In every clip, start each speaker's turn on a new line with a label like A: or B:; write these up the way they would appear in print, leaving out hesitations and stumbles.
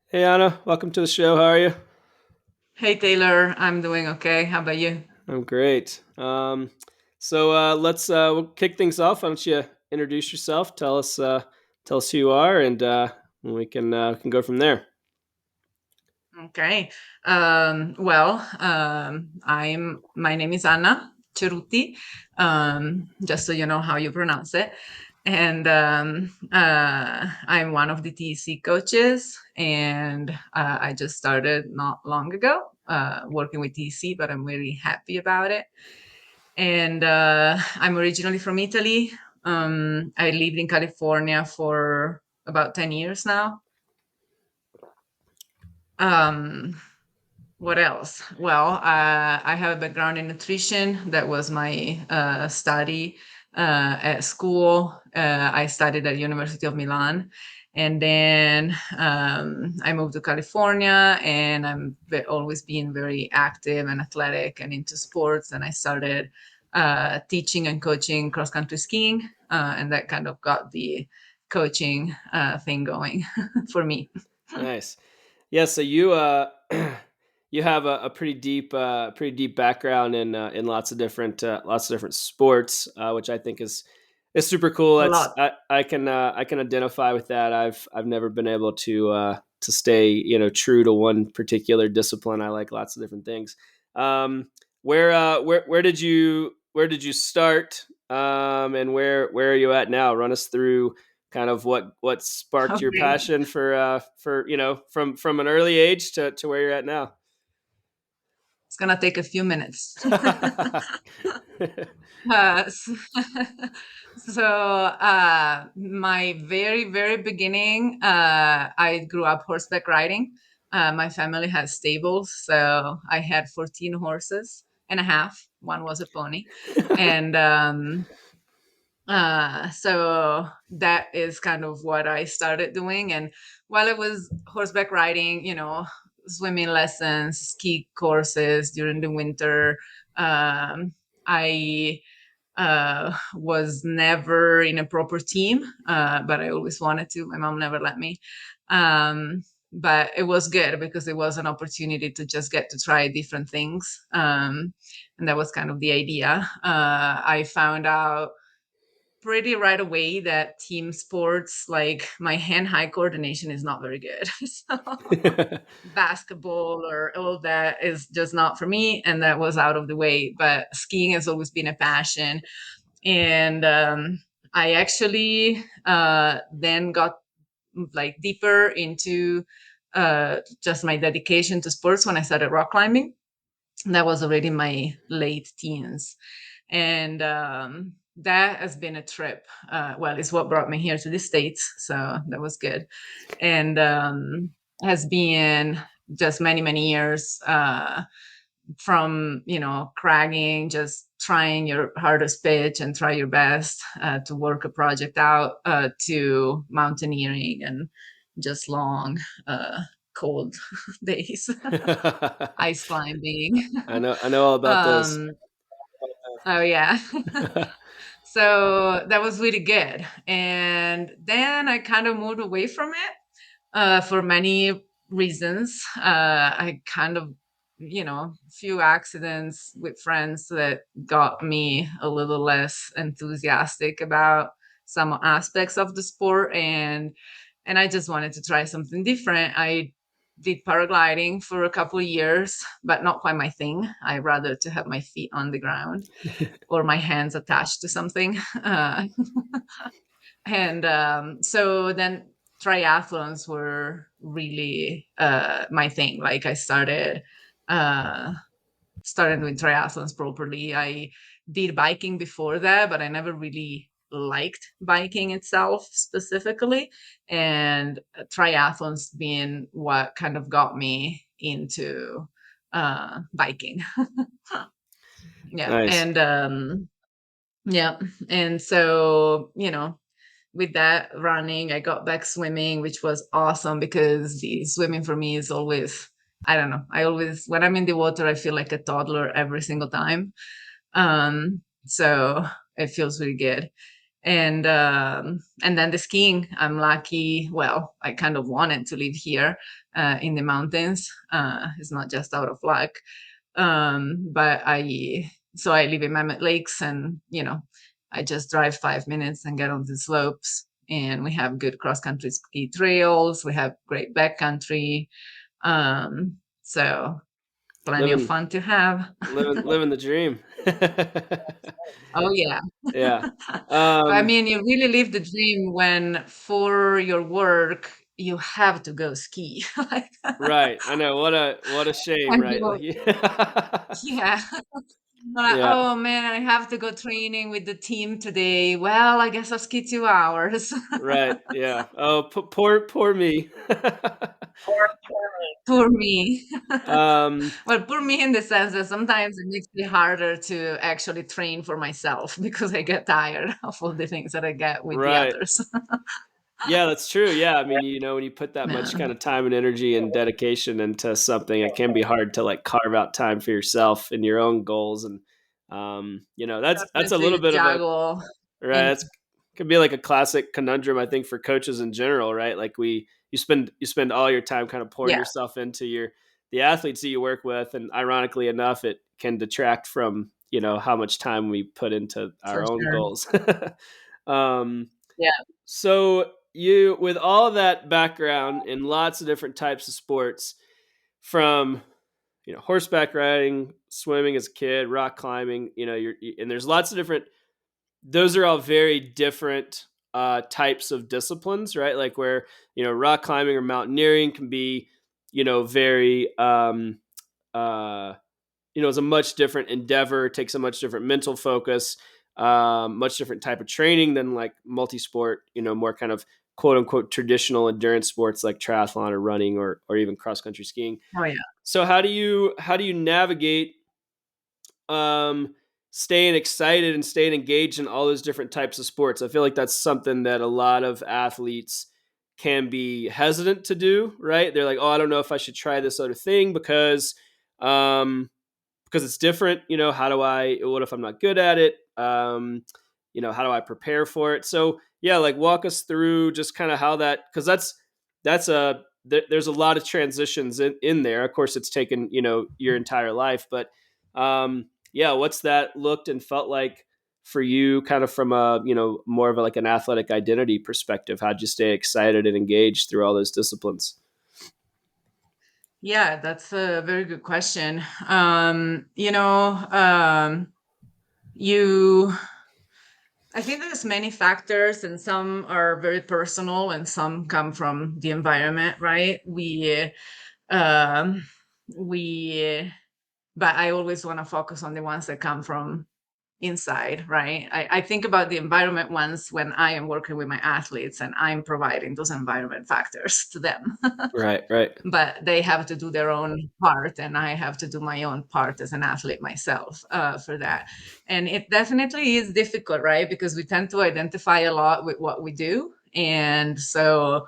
A: Hey Anna, welcome to the show. How are you?
B: Hey Taylor, I'm doing okay. How about you?
A: I'm great. We'll kick things off. Why don't you introduce yourself? Tell us who you are, and we can go from there.
B: Okay. I'm my name is Anna Ceruti, just so you know how you pronounce it. And I'm one of the TEC coaches, and I just started not long ago working with TEC, but I'm really happy about it. And I'm originally from Italy. I lived in California for about 10 years now. Um, what else? I have a background in nutrition. That was my study at school. I studied at University of Milan. And then I moved to California, and always been very active and athletic and into sports. And I started teaching and coaching cross country skiing, and that kind of got the coaching thing going for me.
A: Nice. Yeah. So you you have a pretty deep background in lots of different sports, which I think is super cool.
B: A
A: That's
B: lot.
A: I can identify with that. I've never been able to stay true to one particular discipline. I like lots of different things. Um, where did you start? And where are you at now? Run us through kind of what sparked your
B: Okay.
A: passion for from an early age to where you're at now.
B: It's gonna take a few minutes. Uh, s- my very beginning, I grew up horseback riding. My family has stables, so I had 14 horses and a half. One was a pony, and so that is kind of what I started doing. And while I was horseback riding, swimming lessons, ski courses during the winter, um, I was never in a proper team, but I always wanted to. My mom never let me. Um, but it was good because it was an opportunity to just get to try different things. And that was kind of the idea. I found out pretty right away that team sports, like my hand-eye coordination is not very good. So basketball or all that is just not for me, and that was out of the way. But skiing has always been a passion, and I actually then got like deeper into just my dedication to sports when I started rock climbing. That was already my late teens, and that has been a trip. It's what brought me here to the States, so that was good. And has been just many years, from cragging, just trying your hardest pitch and try your best to work a project out, to mountaineering and just long, cold days, ice climbing.
A: I know all about those.
B: um, oh yeah. So that was really good. And then I kind of moved away from it for many reasons. I kind of, few accidents with friends that got me a little less enthusiastic about some aspects of the sport, and I just wanted to try something different. I did paragliding for a couple of years, but not quite my thing. I rather to have my feet on the ground or my hands attached to something. Uh, and so then triathlons were really my thing. Like I uh, started doing triathlons properly. I did biking before that, but I never really liked biking itself specifically. And triathlons being what kind of got me into biking. Yeah.
A: Nice.
B: And yeah. And so, with that running, I got back swimming, which was awesome because the swimming for me is always, I don't know, I always, when I'm in the water, I feel like a toddler every single time. So it feels really good. And then the skiing, I'm lucky. Well, I kind of wanted to live here in the mountains. It's not just out of luck. But I live in Mammoth Lakes, and I just drive 5 minutes and get on the slopes. And we have good cross country ski trails. We have great backcountry. So plenty of
A: Living
B: fun to have.
A: living the dream.
B: Oh yeah.
A: Yeah.
B: I
A: Um,
B: mean, you really live the dream when for your work you have to go ski. Like,
A: right. I know, what a shame,
B: and
A: right?
B: you,
A: Like,
B: yeah. Like,
A: yeah,
B: oh man, I have to go training with the team today. Well, I guess I'll ski 2 hours.
A: right, yeah. Oh, poor me.
B: Poor me.
A: Um,
B: Well, poor me in the sense that sometimes it makes it harder to actually train for myself because I get tired of all the things that I get with the
A: right.
B: others.
A: Yeah, that's true. Yeah, I mean, when you put that
B: Yeah,
A: much kind of time and energy and dedication into something, it can be hard to like carve out time for yourself and your own goals. And that's a little
B: definitely
A: bit of a
B: juggle.
A: right.
B: And
A: That's could be like a classic conundrum, I think, for coaches in general, right? Like you spend all your time kind of pouring
B: yeah,
A: yourself into the athletes that you work with, and ironically enough, it can detract from how much time we put into
B: for
A: our own
B: sure.
A: goals. um,
B: Yeah.
A: so you, with all that background in lots of different types of sports, from horseback riding, swimming as a kid, rock climbing, and there's lots of different. Those are all very different types of disciplines, right? Like where rock climbing or mountaineering can be very it's a much different endeavor, takes a much different mental focus, much different type of training than like multi-sport, more kind of quote unquote traditional endurance sports like triathlon or running or even cross country skiing.
B: Oh yeah.
A: So how do you navigate um, staying excited and staying engaged in all those different types of sports? I feel like that's something that a lot of athletes can be hesitant to do, right? They're like, oh, I don't know if I should try this other thing um, because it's different. What if I'm not good at it? How do I prepare for it? So yeah, like walk us through just kind of how that, because there's a lot of transitions in there. Of course, it's taken, your entire life, but yeah, what's that looked and felt like for you kind of from a, more of like an athletic identity perspective? How'd you stay excited and engaged through all those disciplines?
B: Yeah, that's a very good question. You I think there's many factors, and some are very personal and some come from the environment, right? Um we but I always want to focus on the ones that come from inside, right? I think about the environment ones when I am working with my athletes and I'm providing those environment factors to them.
A: Right, right,
B: But they have to do their own part, and I have to do my own part as an athlete myself for that. And it definitely is difficult, right? Because we tend to identify a lot with what we do. And so,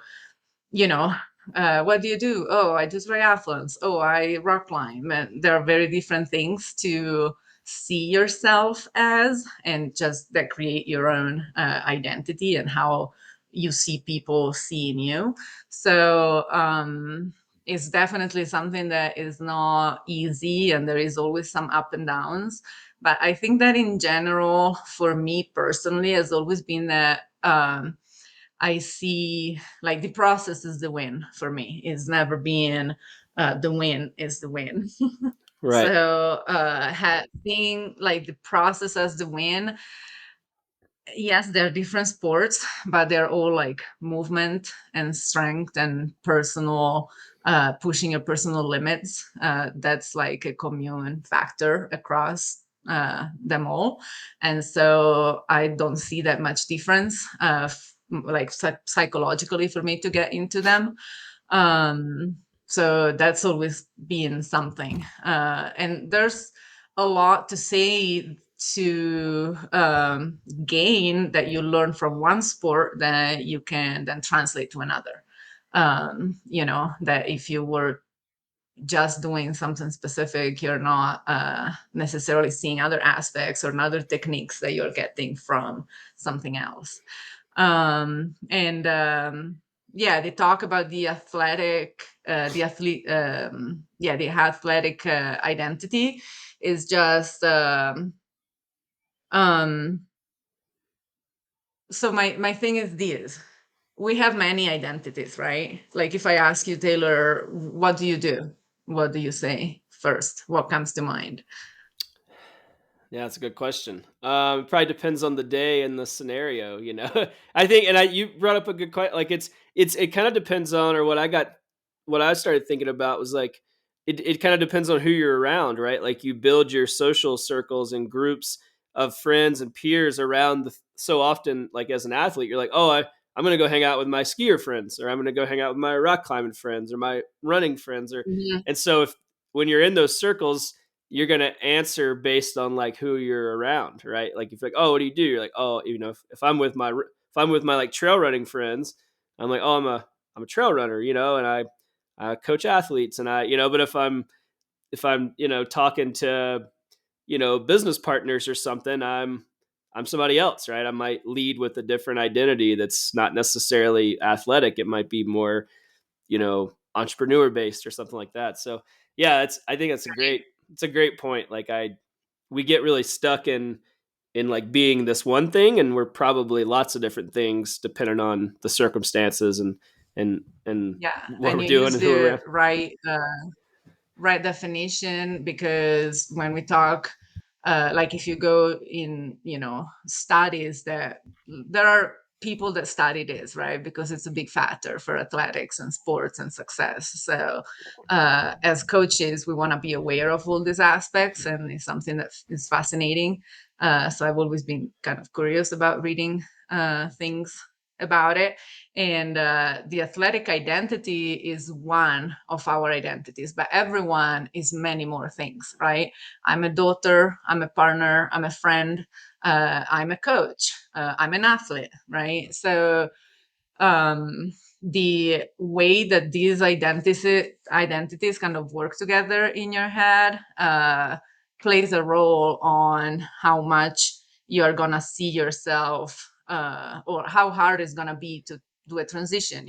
B: you know, what do you do? Oh, I do triathlons. Oh, I rock climb. And there are very different things to see yourself as, and just that create your own identity and how you see people seeing you. So it's definitely something that is not easy, and there is always some up and downs. But I think that in general, for me personally, has always been that. I see like the process is the win for me. It's never been the win is the win.
A: right.
B: So being like the process as the win, yes, they're different sports, but they're all like movement and strength and personal, pushing your personal limits. That's like a commune factor across them all. And so I don't see that much difference, like psychologically for me to get into them. So that's always been something. And there's a lot to say to gain that you learn from one sport that you can then translate to another. That if you were just doing something specific, you're not necessarily seeing other aspects or other techniques that you're getting from something else. And yeah, they talk about the athletic, the athlete, yeah, the athletic identity is just. Um, so my thing is this: we have many identities, right? Like if I ask you, Taylor, what do you do? What do you say first? What comes to mind?
A: Yeah, that's a good question. It probably depends on the day and the scenario, you know. I think, and you brought up a good question. Like it kind of depends on, or what I started thinking about was like, it kind of depends on who you're around, right? Like you build your social circles and groups of friends and peers around so often, like as an athlete, you're like, oh, I'm going to go hang out with my skier friends, or I'm going to go hang out with my rock climbing friends, or my running friends,
B: Mhm.
A: and so if when you're in those circles you're gonna answer based on like who you're around, right? Like if you're like, oh, what do you do? You're like, oh, you know, if I'm with my like trail running friends, I'm like, oh, I'm a trail runner, you know, and I coach athletes, and I, you know, but if I'm you know talking to you know business partners or something, I'm somebody else, right? I might lead with a different identity that's not necessarily athletic. It might be more you know entrepreneur based or something like that. So yeah, it's I think it's a great point. Like we get really stuck in like being this one thing, and we're probably lots of different things depending on the circumstances and
B: Yeah,
A: what
B: and
A: we're
B: you
A: doing
B: use
A: and who we're
B: the
A: around.
B: right definition, because when we talk, like if you go in, studies, that there are people that study this, right? Because it's a big factor for athletics and sports and success. So as coaches, we want to be aware of all these aspects, and it's something that is fascinating. So I've always been kind of curious about reading things about it. And the athletic identity is one of our identities, but everyone is many more things, right? I'm a daughter, I'm a partner, I'm a friend, I'm a coach, I'm an athlete, right? So the way that these identities kind of work together in your head plays a role on how much you're gonna see yourself, or how hard it's gonna be to do a transition,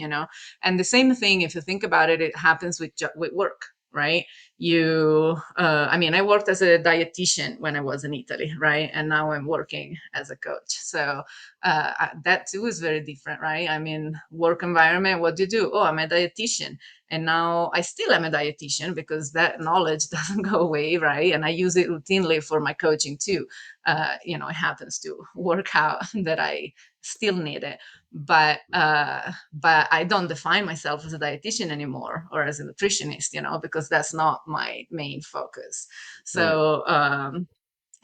B: and the same thing, if you think about it, it happens with work, right? I mean, I worked as a dietitian when I was in Italy, right? And now I'm working as a coach. So that too is very different, right? I mean, work environment, what do you do? Oh, I'm a dietitian. And now I still am a dietitian because that knowledge doesn't go away, right? And I use it routinely for my coaching too. It happens to work out that I still need it. But I don't define myself as a dietitian anymore or as a nutritionist, because that's not my main focus.
A: Right.
B: So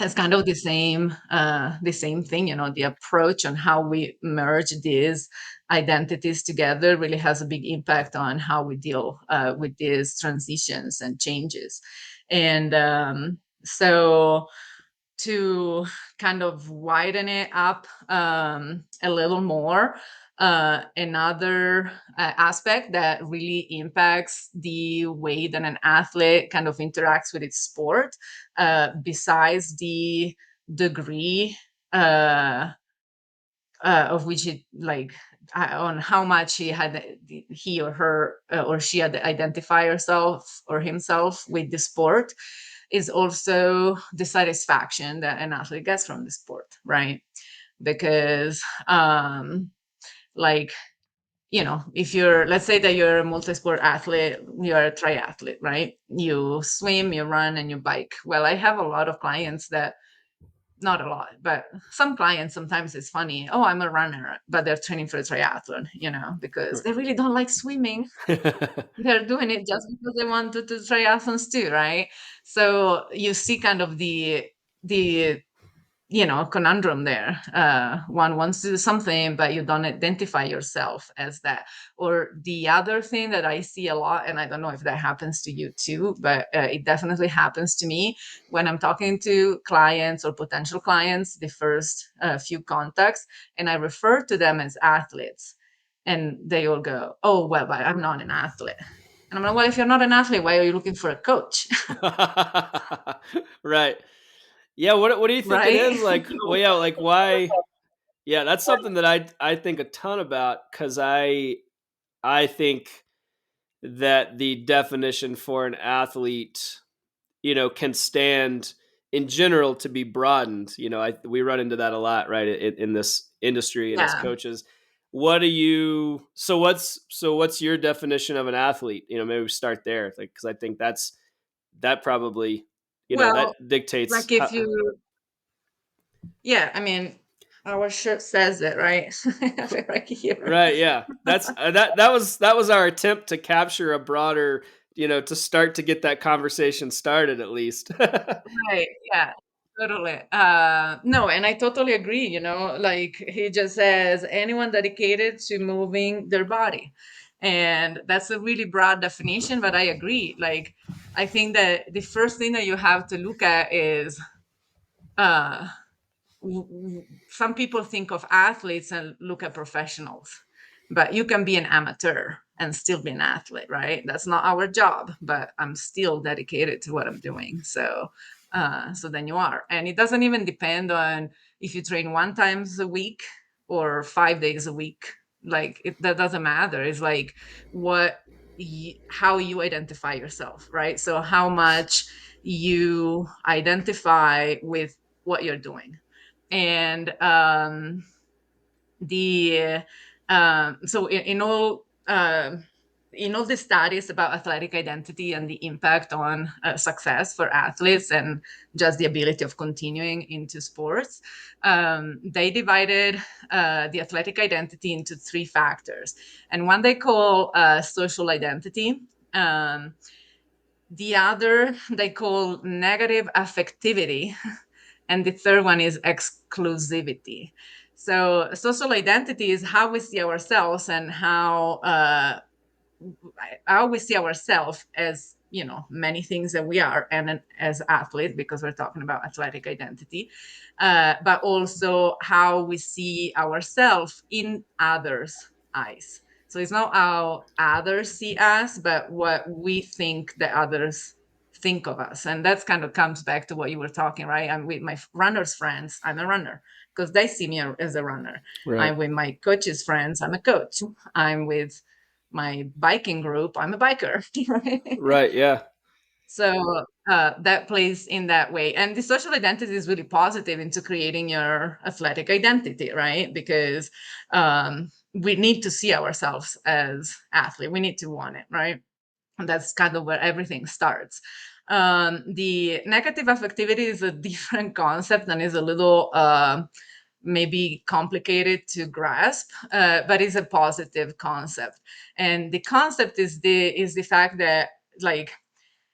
B: it's kind of the same thing, the approach on how we merge these identities together really has a big impact on how we deal with these transitions and changes. And so to kind of widen it up a little more, another aspect that really impacts the way that an athlete kind of interacts with its sport, besides the degree of which it like on how much he or her or she had identify herself or himself with the sport, is also the satisfaction that an athlete gets from the sport, right? Because like if you're, let's say that you're a multi-sport athlete, you're a triathlete, right? You swim, you run, and you bike. Well, I have a lot of clients that, not a lot, but some clients, sometimes it's funny. Oh, I'm a runner, but they're training for a triathlon, because they really don't like swimming. They're doing it just because they want to do triathlons too, right? So you see kind of the conundrum there. One wants to do something, but you don't identify yourself as that. Or the other thing that I see a lot, and I don't know if that happens to you too, but it definitely happens to me when I'm talking to clients or potential clients, the first few contacts, and I refer to them as athletes. And they all go, oh, well, but I'm not an athlete. And I'm like, well, if you're not an athlete, why are you looking for a coach?
A: Right. Yeah, what do you think it
B: Right?
A: is? Like, well, yeah, like why yeah, that's something that I think a ton about because I think that the definition for an athlete, can stand in general to be broadened. We run into that a lot, right, in this industry and as
B: Yeah.
A: coaches. What do you? So what's your definition of an athlete? Maybe we start there, like because I think that probably that
B: Well,
A: dictates
B: like if you, yeah, I mean, our shirt says it, right? Right here.
A: Right, yeah. That was our attempt to capture a broader, to start to get that conversation started at least.
B: Right. Yeah. Totally. No, and I totally agree. Like he just says, anyone dedicated to moving their body. And that's a really broad definition, but I agree. Like, I think that the first thing that you have to look at is uh, some people think of athletes and look at professionals, but you can be an amateur and still be an athlete, right? That's not our job, but I'm still dedicated to what I'm doing. So then you are, and it doesn't even depend on if you train one times a week or 5 days a week. Like that doesn't matter. It's like what how you identify yourself, right? So how much you identify with what you're doing. And the so in all the studies about athletic identity and the impact on success for athletes and just the ability of continuing into sports, they divided the athletic identity into three factors, and one they call social identity. The other they call negative affectivity, and the third one is exclusivity. So social identity is how we see ourselves and how we see ourselves as many things that we are, and as athletes, because we're talking about athletic identity, but also how we see ourselves in others' eyes. So it's not how others see us, but what we think that others think of us. And that's kind of comes back to what you were talking, right? I'm with my runners friends, I'm a runner because they see me as a runner.
A: Right.
B: I'm with my coaches friends, I'm a coach. I'm with my biking group, I'm a biker. Right?
A: Right, yeah.
B: So that plays in that way. And the social identity is really positive into creating your athletic identity, right? Because we need to see ourselves as athlete. We need to want it, right? And that's kind of where everything starts. The negative affectivity is a different concept and is a little maybe complicated to grasp, but it's a positive concept. And the concept is the fact that, like,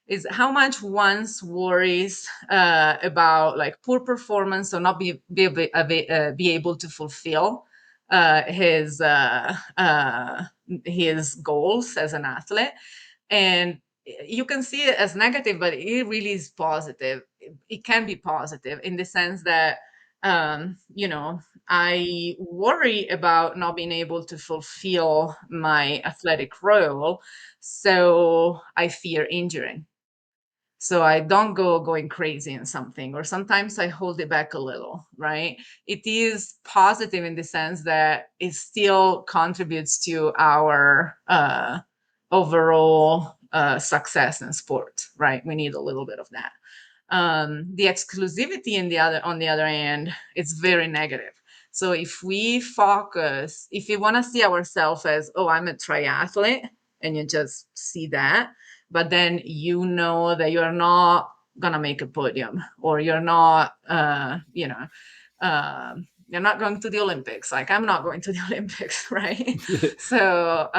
B: is how much one's worries about like poor performance or not be able to fulfill uh, his uh, uh, his goals as an athlete. And you can see it as negative, but it really is positive. It can be positive in the sense that I worry about not being able to fulfill my athletic role, so I fear injuring, so I don't go going crazy in something, or sometimes I hold it back a little, right? It is positive in the sense that it still contributes to our overall success in sport, right? We need a little bit of that. The exclusivity on the other hand, it's very negative. So if if you want to see ourselves as, oh, I'm a triathlete, and you just see that, but then that you're not gonna make a podium, or you're not, you're not going to the Olympics. Like I'm not going to the Olympics, right? So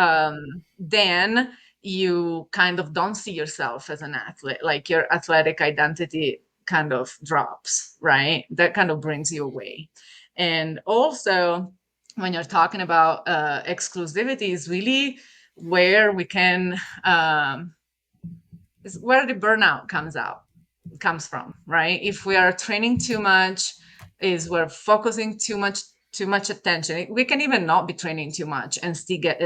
B: then you kind of don't see yourself as an athlete, like your athletic identity kind of drops, right? That kind of brings you away. And also, when you're talking about exclusivity, is really where we can is where the burnout comes from, right? If we are training too much, is we're focusing too much attention. We can even not be training too much and still get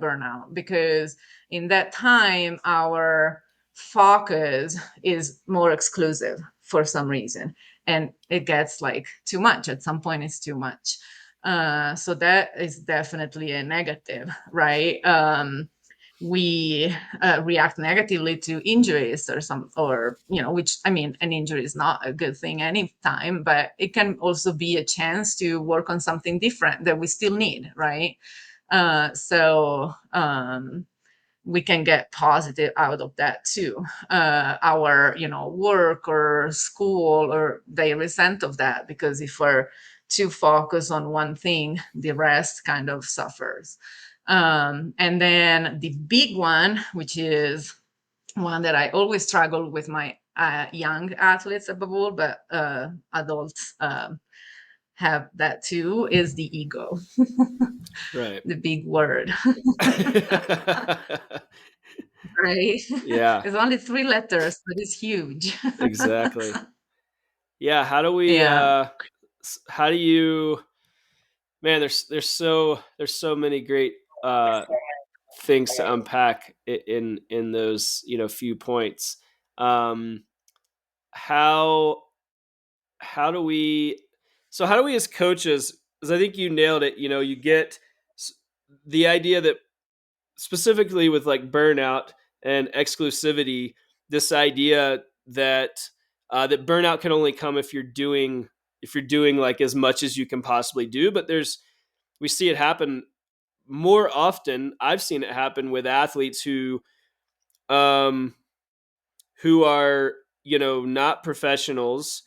B: burnout, because in that time, our focus is more exclusive for some reason, and it gets like too much. At some point, it's too much. So that is definitely a negative, right? We react negatively to injuries or which, I mean, an injury is not a good thing anytime, but it can also be a chance to work on something different that we still need, right? So we can get positive out of that too. Our work or school, or they resent of that, because if we're too focused on one thing, the rest kind of suffers. And then the big one, which is one that I always struggle with my young athletes above all, but adults have that too, is the ego.
A: Right.
B: The big word. Right?
A: Yeah,
B: It's only three letters, but it's huge.
A: exactly. Yeah, how do we
B: Yeah.
A: how do you, man, there's so many great uh things to unpack in those, few points. Um how how do we how do we as coaches, because I think you nailed it, you get s- the idea that specifically with like burnout and exclusivity, this idea that that burnout can only come if you're doing like as much as you can possibly do. But we see it happen more often. I've seen it happen with athletes um who are, not professionals,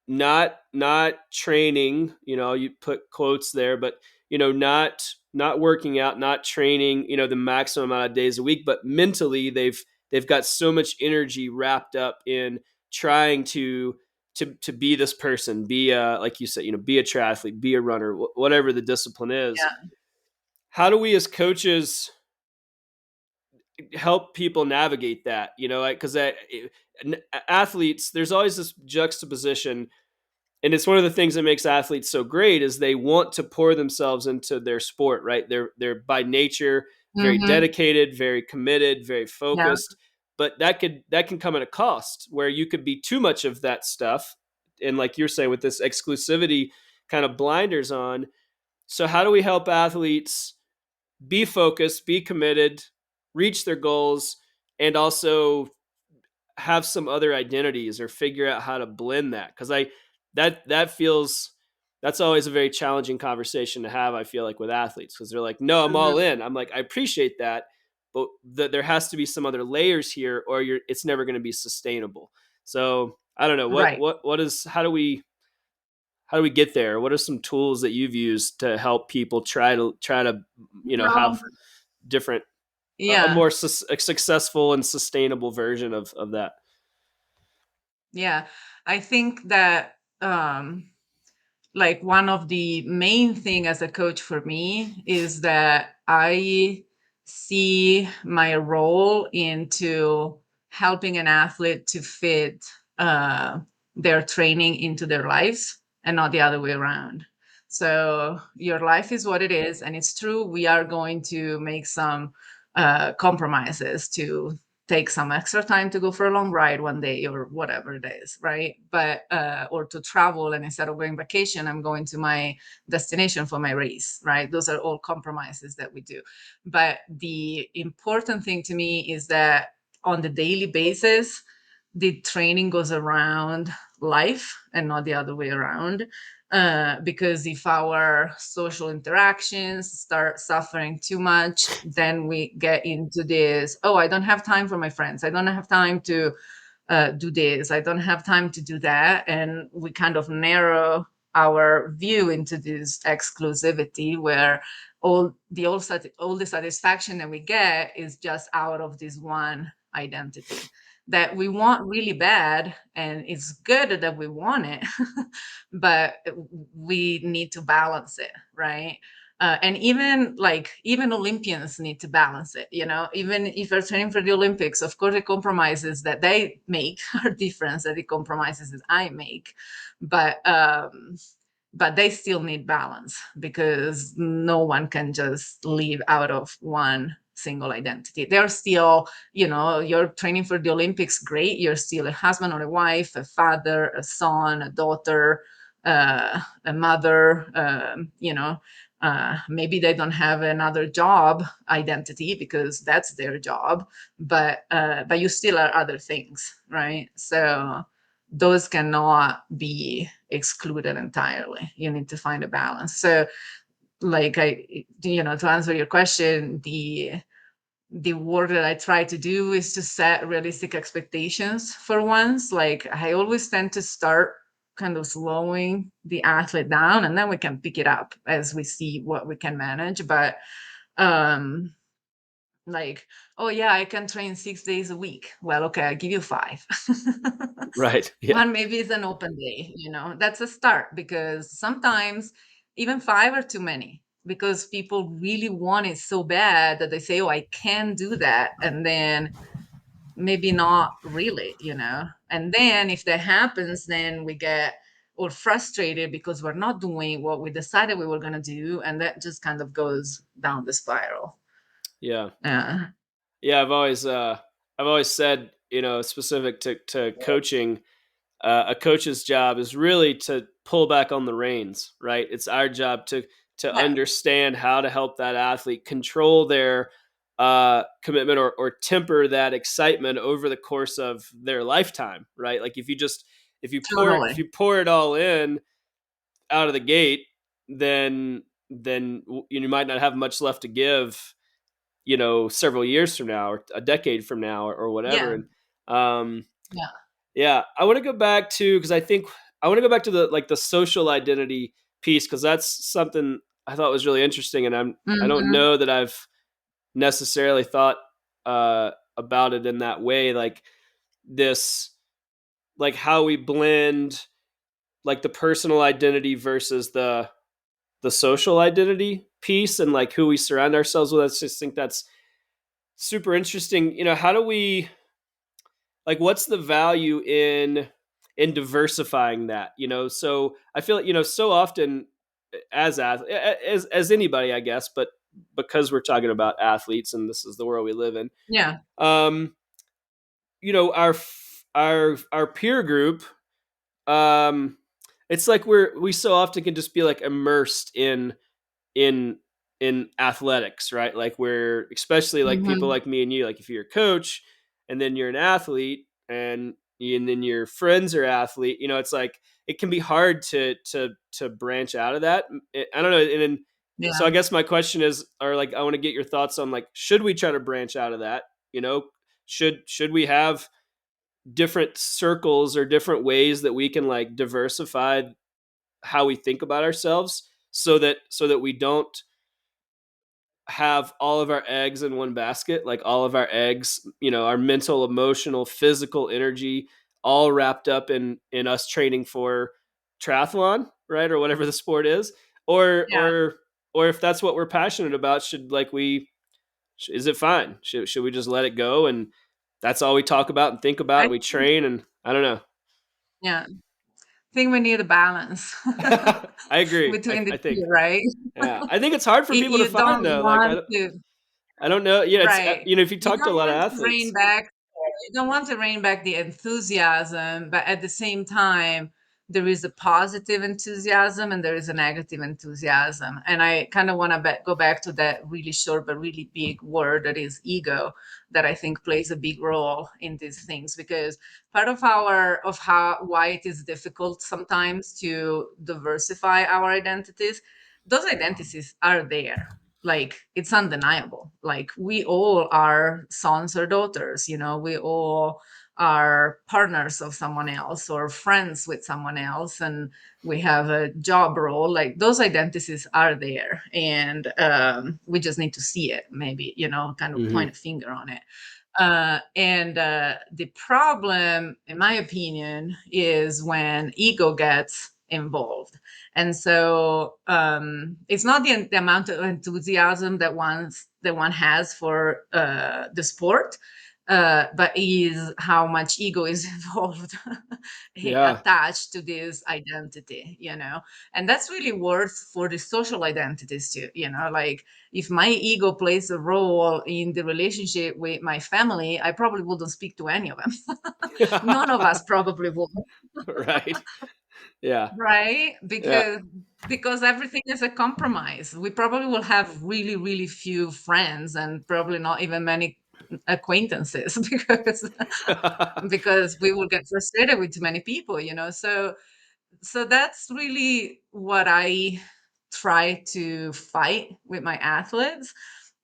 A: not training, you put quotes there, but not working out, not training, the maximum amount of days a week, but mentally they've got so much energy wrapped up in trying to be this person, be a, like you said, be a triathlete, be a runner, whatever the discipline is.
B: Yeah.
A: How do we as coaches help people navigate that, like, because athletes, there's always this juxtaposition, and it's one of the things that makes athletes so great is they want to pour themselves into their sport, right? They're by nature very
B: Hmm.
A: dedicated, very committed, very
B: Yeah.
A: focused, but that can come at a cost where you could be too much of that stuff, and like you're saying, with this exclusivity kind of blinders on. So how do we help athletes be focused, be committed, reach their goals, and also have some other identities, or figure out how to blend that? Because that feels, that's always a very challenging conversation to have, I feel like, with athletes, because they're like, no, I'm all
B: Hmm.
A: in. I'm like, I appreciate that, but there has to be some other layers here, or it's never going to be sustainable. So I don't know,
B: Right.
A: what is how do we get there? What are some tools that you've used to help people try to
B: Well,
A: have different, a
B: yeah.
A: more a successful and sustainable version of that?
B: Yeah. I think that like one of the main thing as a coach for me is that I see my role into helping an athlete to fit uh, their training into their lives, and not the other way around. So your life is what it is, and it's true, we are going to make some compromises to take some extra time to go for a long ride one day or whatever it is, right? But or to travel, and instead of going vacation, I'm going to my destination for my race, right? Those are all compromises that we do. But the important thing to me is that on the daily basis, the training goes around life and not the other way around. Because if our social interactions start suffering too much, then we get into this, oh, I don't have time for my friends. I don't have time to do this. I don't have time to do that. And we kind of narrow our view into this exclusivity where all the satisfaction that we get is just out of this one identity that we want really bad, and it's good that we want it. But we need to balance it, right? And even Olympians need to balance it. Even if they're training for the Olympics, of course the compromises that they make are different than the compromises that I make. But um but they still need balance, because no one can just live out of one single identity. They're still, you're training for the Olympics, great. You're still a husband or a wife, a father, a son, a daughter, a mother, maybe they don't have another job identity because that's their job, but you still are other things, right? So those cannot be excluded entirely. You need to find a balance. So, like to answer your question, the work that I try to do is to set realistic expectations for once. Like I always tend to start kind of slowing the athlete down, and then we can pick it up as we see what we can manage. But um like, oh yeah, I can train 6 days a week. Well, okay, I give you five.
A: Right. Yeah.
B: One maybe is an open day, that's a start, because sometimes even five are too many, because people really want it so bad that they say, oh, I can do that. And then maybe not really, and then if that happens, then we get all frustrated because we're not doing what we decided we were going to do, and that just kind of goes down the spiral.
A: Yeah.
B: uh,
A: Yeah. I've always said, specific to coaching, a coach's job is really to pull back on the reins, right? It's our job to
B: yeah,
A: understand how to help that athlete control their commitment, or temper that excitement over the course of their lifetime, right? Like if
B: totally.
A: you pour it all in out of the gate, then you might not have much left to give, several years from now, or a decade from now, or whatever.
B: Yeah,
A: And um,
B: yeah.
A: yeah, I want to go back to, because I want to go back to the social identity piece, because that's something I thought was really interesting, and I don't
B: Hmm.
A: know that I've necessarily thought about it in that way, like this, like how we blend like the personal identity versus the social identity piece, and like who we surround ourselves with. I just think that's super interesting. How do we, like, what's the value in diversifying that? So I feel like, so often, as anybody, I guess, but because we're talking about athletes and this is the world we live in,
B: Yeah,
A: um our peer group, um it's like we so often can just be like immersed in in athletics, right? Like we're, especially like people
B: hmm,
A: like me and you, like if you're a coach and then you're an athlete, and then your friends are athlete, it's like it can be hard to branch out of that. I don't know. And then, so
B: yeah,
A: I guess my question is, or like I want to get your thoughts on, like, should we try to branch out of that? You know, should we have different circles or different ways that we can like diversify how we think about ourselves, so that we don't have all of our eggs in one basket, like all of our eggs, our mental, emotional, physical energy, all wrapped up in us training for triathlon, right? Or whatever the sport is. or
B: yeah,
A: or or if that's what we're passionate about, is it fine? Should we just let it go, and that's all we talk about and think about,
B: I
A: and we train, and I don't know.
B: yeah, think we need a balance
A: I agree. I,
B: between the
A: I
B: two,
A: think,
B: right?
A: yeah, I think it's hard for people to
B: You
A: find,
B: don't
A: though. Like,
B: want to,
A: I don't know. Yeah, it's,
B: right?
A: if you
B: You
A: talk to a
B: don't
A: lot of
B: want to rein
A: athletes.
B: back You don't want to rein back the enthusiasm, but at the same time, there is a positive enthusiasm and there is a negative enthusiasm. And I kind of want to go back to that really short but really big word that is ego, that I think plays a big role in these things, because part of how why it is difficult sometimes to diversify our identities, those identities are there, like it's undeniable. Like we all are sons or daughters, we all are partners of someone else or friends with someone else, and we have a job role. Like those identities are there, and we just need to see it, maybe, kind of point
A: Hmm.
B: a finger on it. And the problem, in my opinion, is when ego gets involved. And so it's not the amount of enthusiasm that one has for the sport. but is how much ego is involved
A: Yeah.
B: attached to this identity, you know. And that's really worth for the social identities too, you know. Like, if my ego plays a role in the relationship with my family, I probably wouldn't speak to any of them. None of us probably would.
A: Right. Yeah.
B: Right?
A: Yeah.
B: Because everything is a compromise. We probably will have really, really few friends and probably not even many acquaintances because we will get frustrated with too many people, you know. So that's really what I try to fight with my athletes.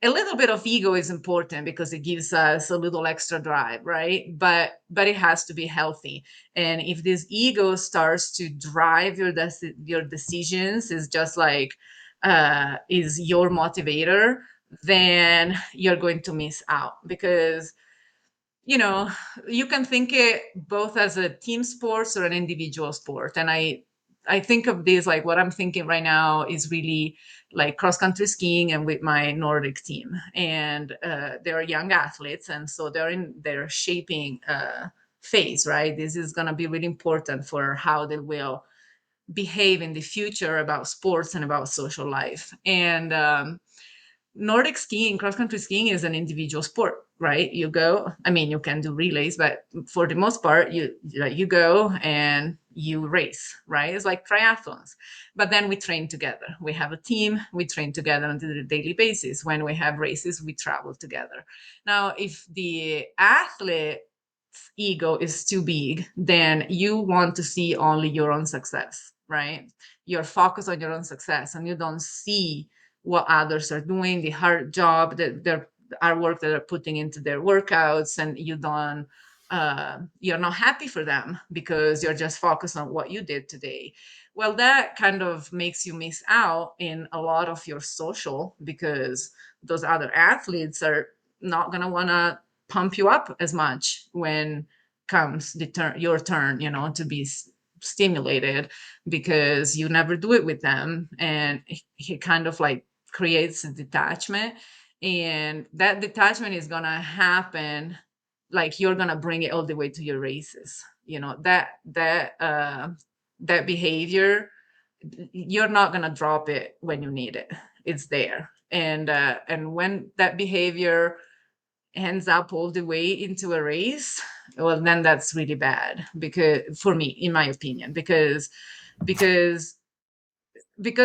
B: A little bit of ego is important because it gives us a little extra drive, right? But it has to be healthy. And if this ego starts to drive your decisions, is just like is your motivator, then you're going to miss out. Because, you know, you can think it both as a team sports or an individual sport. And I think of this, like, what I'm thinking right now is really like cross country skiing and with my Nordic team. And they're young athletes, and so they're in their shaping phase, right? This is going to be really important for how they will behave in the future about sports and about social life. And Nordic skiing, cross country skiing, is an individual sport, right? You go, I mean, you can do relays, but for the most part, you go and you race, right? It's like triathlons. But then we train together. We have a team, we train together on a daily basis. When we have races, we travel together. Now, if the athlete ego is too big, then you want to see only your own success, right? You're focused on your own success and you don't see what others are doing, the hard job that they're hard work that they're putting into their workouts, and you're not happy for them because you're just focused on what you did today. Well, that kind of makes you miss out in a lot of your social, because those other athletes are not going to want to pump you up as much when comes your turn, you know, to be stimulated, because you never do it with them. And he kind of like creates a detachment, and that detachment is going to happen, like you're going to bring it all the way to your races, you know. That behavior, you're not going to drop it when you need it. It's there. And when that behavior ends up all the way into a race, well, then that's really bad, because for me, in my opinion, because because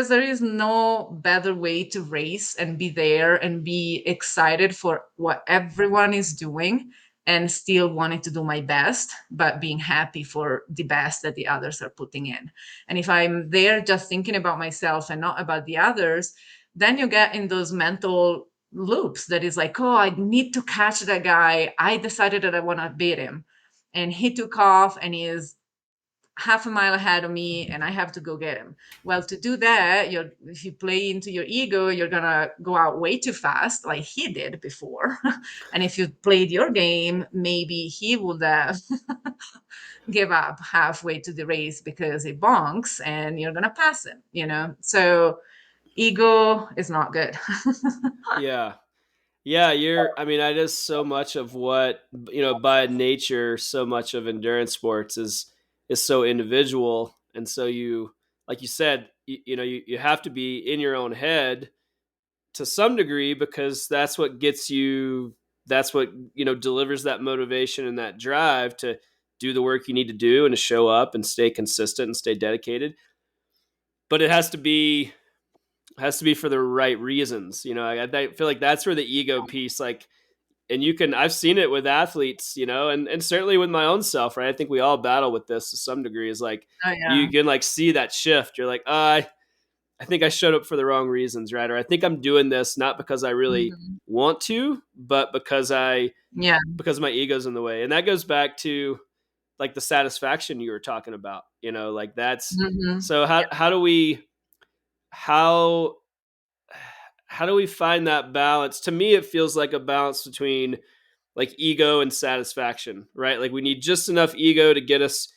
B: there is no better way to race and be there and be excited for what everyone is doing, and still wanting to do my best, but being happy for the best that the others are putting in. And if I'm there just thinking about myself and not about the others, then you get in those mental loops that is like, oh, I need to catch that guy. I decided that I want to beat him. And he took off and he is half a mile ahead of me and I have to go get him. Well, to do that, if you play into your ego, you're gonna go out way too fast, like he did before. And if you played your game, maybe he would give up halfway to the race because he bonks and you're gonna pass him, you know? So ego is not good.
A: Yeah. Yeah, I mean, that is so much of what, by nature, so much of endurance sports is so individual. And so like you said, you have to be in your own head to some degree, because that's what, delivers that motivation and that drive to do the work you need to do and to show up and stay consistent and stay dedicated. But it has to be for the right reasons. I feel like that's where the ego piece, like, and I've seen it with athletes, and certainly with my own self, right? I think we all battle with this to some degree, is like,
B: Oh yeah.
A: you can like see that shift. You're like, I think I showed up for the wrong reasons, right? Or I think I'm doing this not because I really
B: Mhm.
A: want to, but
B: Yeah.
A: because my ego's in the way. And that goes back to like the satisfaction you were talking about, like that's,
B: Hmm.
A: so how how do we find that balance? To me, it feels like a balance between like ego and satisfaction, right? Like we need just enough ego to get us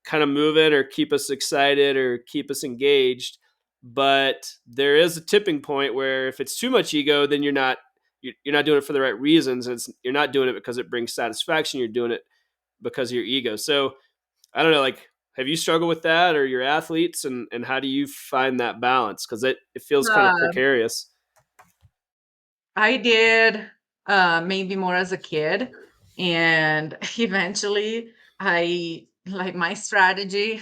A: kind of moving or keep us excited or keep us engaged. But there is a tipping point where if it's too much ego, then you're not you're not doing it for the right reasons. You're not doing it because it brings satisfaction. You're doing it because of your ego. So I don't know, like, have you struggled with that, or your athletes, and how do you find that balance? Because it feels kind of
B: Uh,
A: precarious.
B: I did maybe more as a kid, and eventually I like my strategy,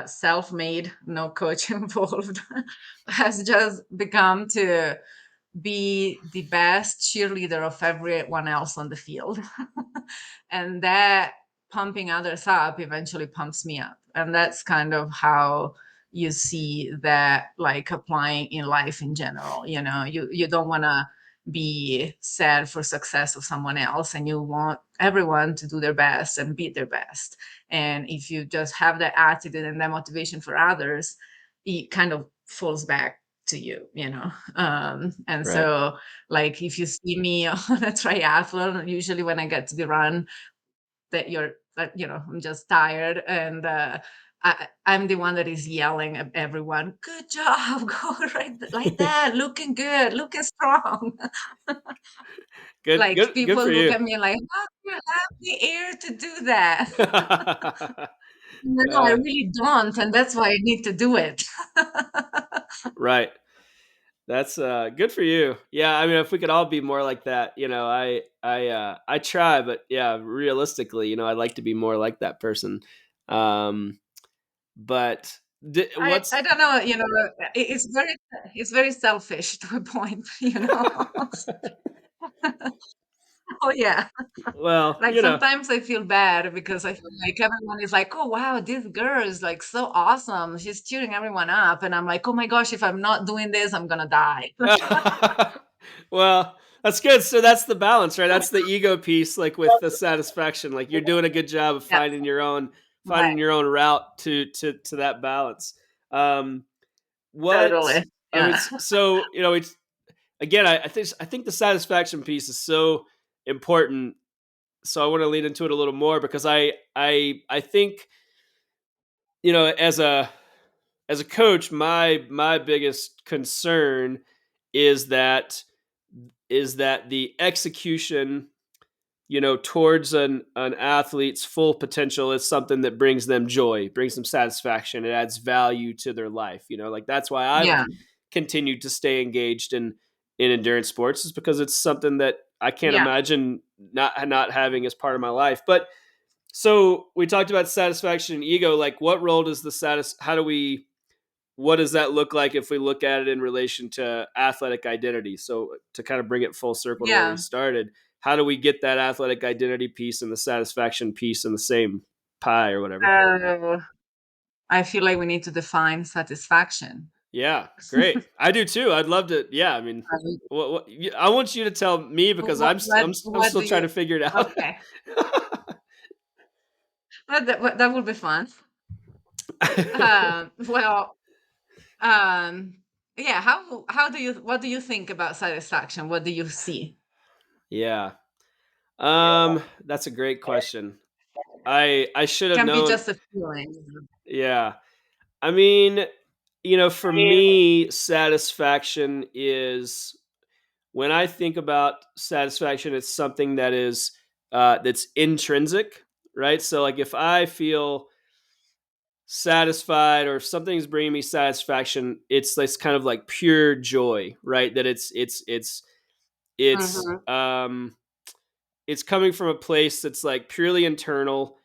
B: self-made, no coach involved, has just become to be the best cheerleader of everyone else on the field. And that pumping others up eventually pumps me up. And that's kind of how you see that like applying in life in general. You don't want to be sad for success of someone else, and you want everyone to do their best and be their best. And if you just have that attitude and that motivation for others, it kind of falls back to you. And
A: Right.
B: so like if you see me on a triathlon, usually when I get to the run, I'm just tired, and I'm the one that is yelling at everyone, "Good job, go right like that, looking good, looking strong."
A: Good,
B: Like
A: good
B: people
A: for
B: look
A: you.
B: at me like, "How do you have the air to do that?" No, I
A: uh,
B: really don't, and that's why I need to do it.
A: right. That's good for you. Yeah, I mean, if we could all be more like that, I try, but yeah, realistically, I'd like to be more like that person. Um, but what's
B: I don't know, it's very selfish to a point. Oh yeah.
A: well,
B: Like sometimes I feel bad because I feel like everyone is like, "Oh wow, this girl is like so awesome. She's cheering everyone up." And I'm like, "Oh my gosh, if I'm not doing this, I'm gonna die."
A: well, that's good. So that's the balance, right? That's the ego piece, like with the satisfaction. Like you're doing a good job of
B: Yeah, right.
A: finding your own route to that balance. Um, what
B: Totally.
A: I mean,
B: Yeah.
A: so it's again, I think the satisfaction piece is so important. So I want to lead into it a little more because I think as a coach, my biggest concern is that the execution, towards an athlete's full potential is something that brings them joy, brings them satisfaction, it adds value to their life. Like that's why I've
B: Yeah.
A: continued to stay engaged in endurance sports, is because it's something that I can't
B: Yeah.
A: imagine not having as part of my life. But so we talked about satisfaction and ego. Like, what role does the how do we what does that look like if we look at it in relation to athletic identity? So to kind of bring it full circle to where we
B: Yeah.
A: started, how do we get that athletic identity piece and the satisfaction piece in the same pie or whatever?
B: Uh, I feel like we need to define satisfaction.
A: Yeah, great. I do too. I'd love to. Yeah, I mean,
B: Um,
A: I want you to tell me because
B: what what
A: I'm
B: what
A: still
B: do
A: trying
B: you
A: to figure it out.
B: Okay. That would be fun. Well, um, yeah, how do you what do you think about satisfaction? What do you see?
A: Yeah. That's a great question. I should have
B: Can be
A: known.
B: just a feeling.
A: Yeah. I mean, for me, satisfaction is, when I think about satisfaction, it's something that's intrinsic, right? So, like, if I feel satisfied or if something's bringing me satisfaction, it's this kind of like pure joy, right? That it's
B: Mhm.
A: it's coming from a place that's like purely internal.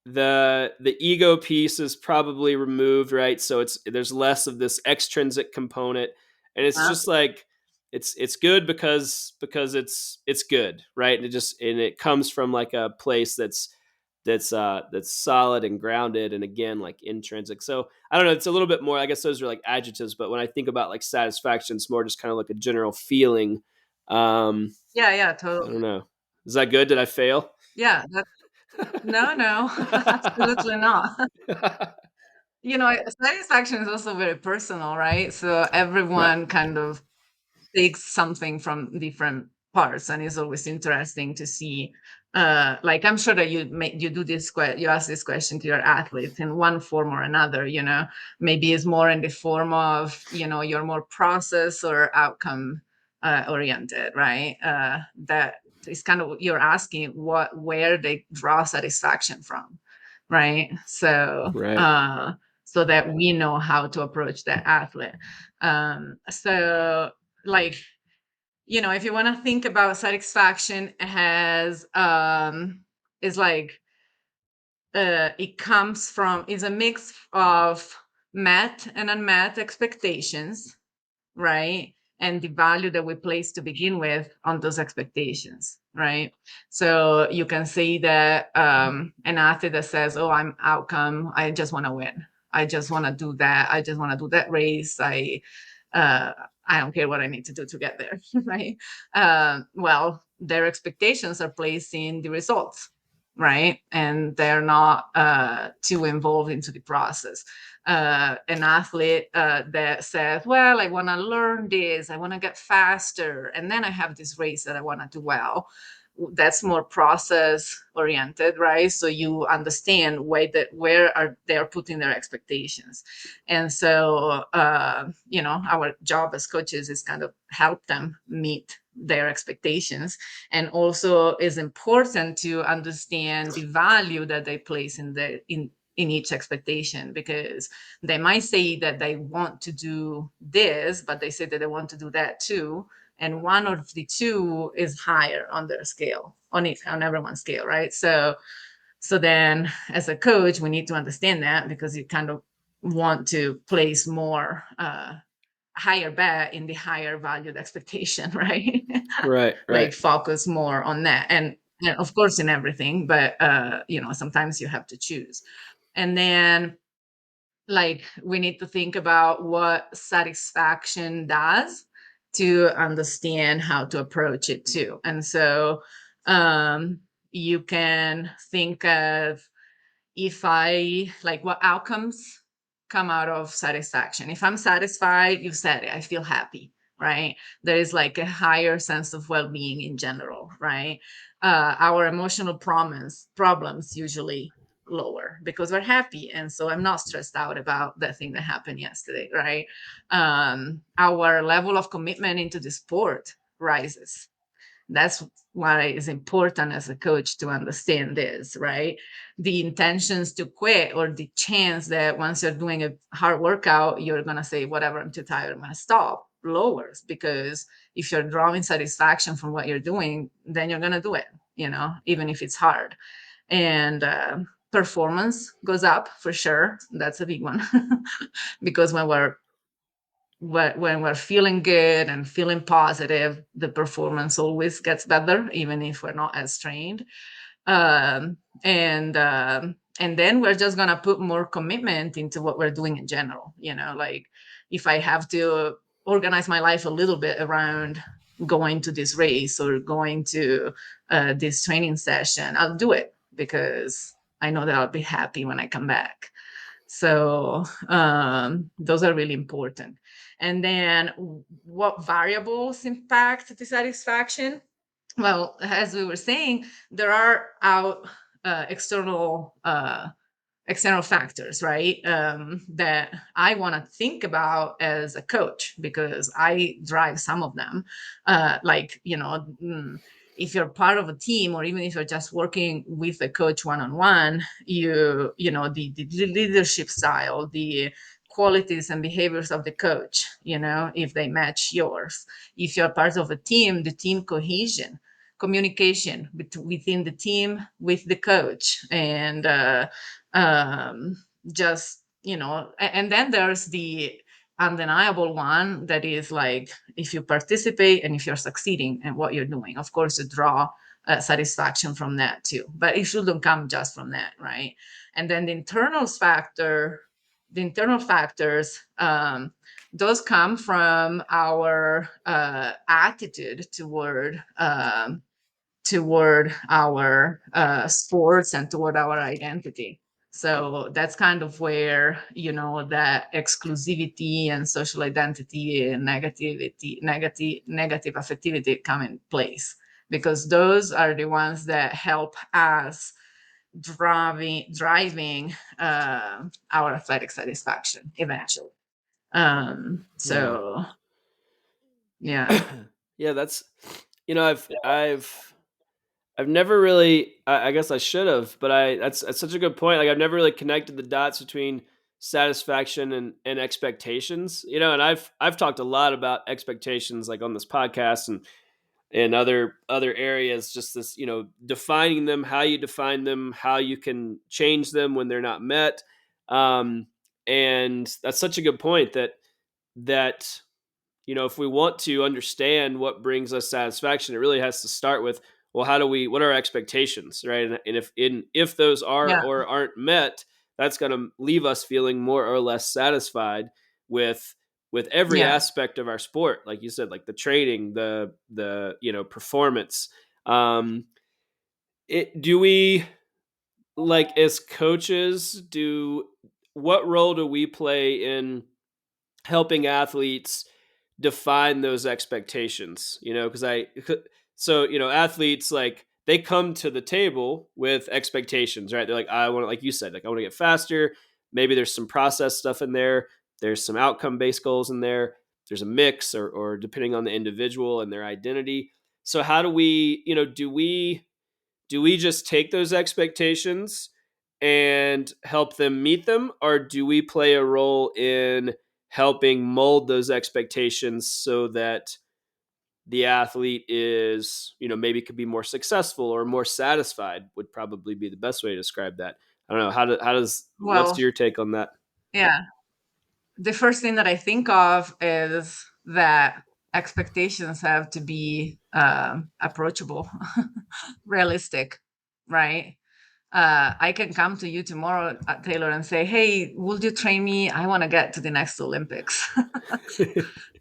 A: The ego piece is probably removed, right? So there's less of this extrinsic component, and it's
B: Uh,
A: just like it's good because it's good, right? And it comes from like a place that's solid and grounded, and again, like intrinsic. So I don't know, it's a little bit more, I guess those are like adjectives, but when I think about like satisfaction, it's more just kind of like a general feeling. um
B: yeah, yeah,
A: I don't
B: totally.
A: know, is that good? Did I fail?
B: Yeah, no, no, absolutely not. Satisfaction is also very personal, right? So
A: Right.
B: everyone kind of takes something from different parts, and it's always interesting to see. Like I'm sure that you do you ask this question to your athletes in one form or another. Maybe it's more in the form of you're more process or outcome oriented, right? That is kind of, you're asking where they draw satisfaction from, right? So
A: Right.
B: so that we know how to approach that athlete. So like, if you want to think about satisfaction as is like it comes from, is a mix of met and unmet expectations, right? And the value that we place to begin with on those expectations, right? So you can say that an athlete that says, "Oh, I'm outcome. I just want to win. I just want to do that. I just want to do that race. Uh, I don't care what I need to do to get there," right? Well, their expectations are placed in the results, right? And they're not too involved into the process. An athlete that says, "Well, I want to learn this, I want to get faster, and then I have this race that I want to do well." That's more process oriented, right? So you understand where are they're putting their expectations. And so our job as coaches is kind of help them meet their expectations, and also is important to understand the value that they place in each expectation, because they might say that they want to do this, but they say that they want to do that too, and one of the two is higher on their scale, on everyone's scale, right? So then as a coach, we need to understand that, because you kind of want to place more higher bet in the higher valued expectation, right?
A: Right.
B: Like
A: Right.
B: focus more on that, and of course in everything, but sometimes you have to choose. And then like we need to think about what satisfaction does to understand how to approach it too. And so you can think of, if I like, what outcomes come out of satisfaction. If I'm satisfied, you said it, I feel happy, right? There is like a higher sense of well-being in general, right? Our emotional problems usually lower because we're happy, and so I'm not stressed out about that thing that happened yesterday, right? Our level of commitment into the sport rises. That's why it's important as a coach to understand this, right? The intentions to quit, or the chance that once you're doing a hard workout, you're going to say, whatever, I'm too tired, I'm going to stop, lowers. Because if you're drawing satisfaction from what you're doing, then you're going to do it, even if it's hard. And performance goes up for sure. That's a big one. Because when we're feeling good and feeling positive, the performance always gets better, even if we're not as trained. And then we're just gonna put more commitment into what we're doing in general. Like if I have to organize my life a little bit around going to this race or going to this training session, I'll do it because I know that I'll be happy when I come back. So those are really important. And then what variables impact the satisfaction? Well, as we were saying, there are external factors, right? That I want to think about as a coach, because I drive some of them. If you're part of a team, or even if you're just working with a coach one-on-one, the leadership style, the qualities and behaviors of the coach, if they match yours. If you're part of a team, the team cohesion, communication within the team with the coach, and just and then there's the undeniable one, that is like, if you participate and if you're succeeding in what you're doing, of course you draw satisfaction from that too, but it shouldn't come just from that, right? And then the internal factors, those come from our attitude toward our sports and toward our identity. So that's kind of where that exclusivity and social identity and negative affectivity come in place, because those are the ones that help us driving our athletic satisfaction eventually.
A: Yeah.
B: So yeah.
A: Yeah, that's I've never really I guess I should have, but that's such a good point. Like I've never really connected the dots between satisfaction and expectations. And I've talked a lot about expectations like on this podcast and other areas, just this, defining them, how you define them, how you can change them when they're not met. Um and that's such a good point that if we want to understand what brings us satisfaction, it really has to start with, well, what are our expectations, right? And if those are
B: Yeah,
A: or aren't met, that's going to leave us feeling more or less satisfied with every
B: yeah.
A: aspect of our sport, like you said, like the training, the performance. Um, do we, like, as coaches, do what role do we play in helping athletes define those expectations? Because athletes, like, they come to the table with expectations, right? They're like, I want to, like you said, like, I want to get faster. Maybe there's some process stuff in there. There's some outcome based goals in there. There's a mix, or depending on the individual and their identity. So how do we, do we just take those expectations and help them meet them, or do we play a role in helping mold those expectations so that the athlete is, maybe could be more successful or more satisfied, would probably be the best way to describe that. I don't know. What's
B: Well,
A: your take on that?
B: yeah. The first thing that I think of is that expectations have to be approachable, realistic, right? I can come to you tomorrow, Taylor, and say, "Hey, would you train me? I want to get to the next Olympics."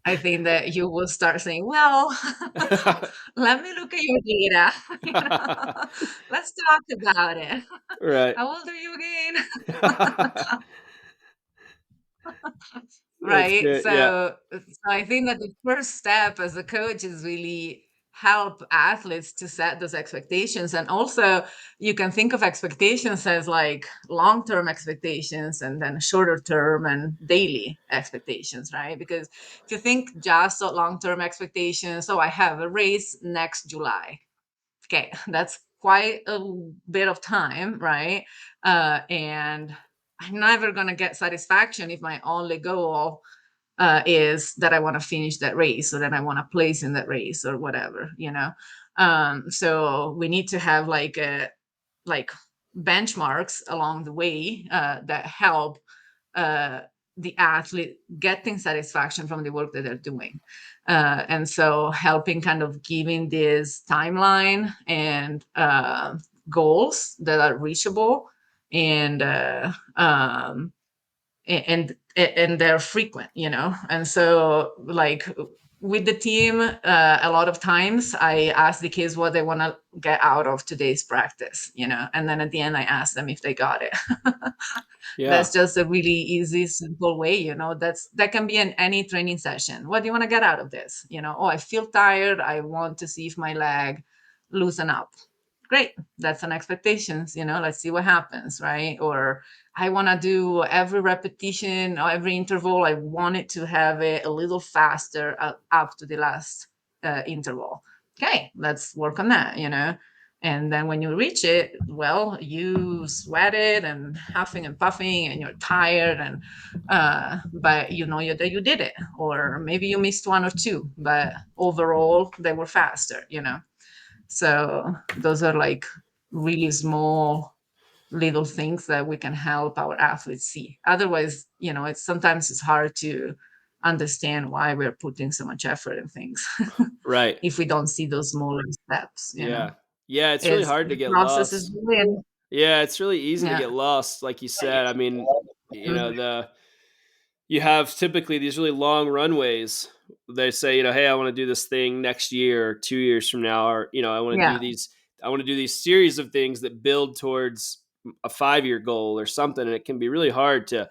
B: I think that you will start saying, "Well, let me look at your data. Let's talk about it.
A: Right.
B: How old are you again?"
A: That's
B: Right.
A: good. Yeah.
B: So I think that the first step as a coach is really help athletes to set those expectations. And also, you can think of expectations as like long term expectations and then shorter term and daily expectations, right? Because if you think just of long term expectations, so I have a race next July. Okay, that's quite a bit of time, right? And I'm never going to get satisfaction if my only goal is that I want to finish that race or that I want to place in that race or whatever. So we need to have like benchmarks along the way that help uh, the athlete getting satisfaction from the work that they're doing. And so helping kind of giving this timeline and goals that are reachable and and they're frequent. And so like with the team, a lot of times I ask the kids what they want to get out of today's practice. And then at the end I ask them if they got it.
A: Yeah.
B: That's just a really easy, simple way. That can be in any training session. What do you want to get out of this? Oh, I feel tired. I want to see if my leg loosen up. Great. That's an expectations. Let's see what happens, right? Or I want to do every repetition or every interval. I want it to have it a little faster up to the last interval. Okay, let's work on that. And then when you reach it, well, you sweated and huffing and puffing and you're tired but that you did it. Or maybe you missed one or two, but overall they were faster. So those are like really small little things that we can help our athletes see. Otherwise, it's hard to understand why we're putting so much effort in things
A: Right.
B: if we don't see those smaller steps.
A: Yeah. Yeah. It's really
B: Is
A: hard to
B: the
A: get
B: process is
A: lost.
B: really
A: Yeah. It's really easy to
B: yeah.
A: get lost, like you said. I mean,
B: Mhm.
A: you have typically these really long runways. They say, hey, I want to do this thing next year or 2 years from now, or,
B: Yeah.
A: I want to do these series of things that build towards a 5-year goal or something. And it can be really hard to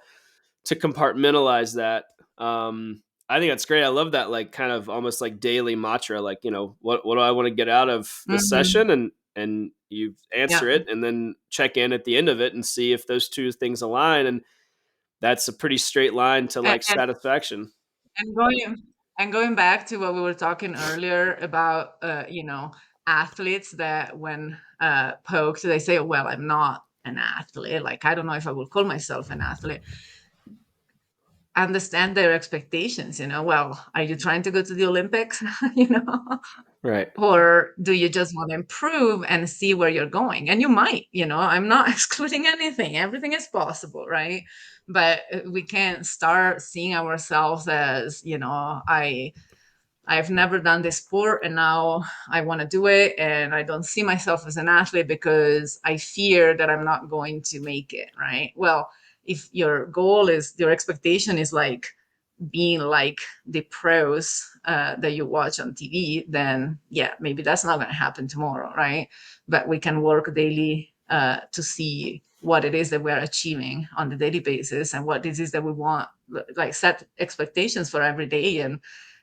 A: compartmentalize that. I think that's great. I love that, like, kind of almost like daily mantra, like, what do I want to get out of this
B: Hmm.
A: session? And you
B: Yeah.
A: answer it and then check in at the end of it and see if those two things align. And that's a pretty straight line to,
B: And,
A: like,
B: and
A: satisfaction.
B: and going And going back to what we were talking earlier about, athletes that when poked, they say, well, I'm not an athlete. Like, I don't know if I would call myself an athlete. Understand their expectations, well, are you trying to go to the Olympics? you know
A: Right.
B: or do you just want to improve and see where you're going? And you might, I'm not excluding anything. Everything is possible, right? But we can't start seeing ourselves as, I've never done this sport and now I want to do it. And I don't see myself as an athlete because I fear that I'm not going to make it, right? Well, if your expectation is like being like the pros that you watch on TV, then yeah, maybe that's not going to happen tomorrow, right? But we can work daily to see what it is that we're achieving on the daily basis and what it is that we want, like set expectations for every day,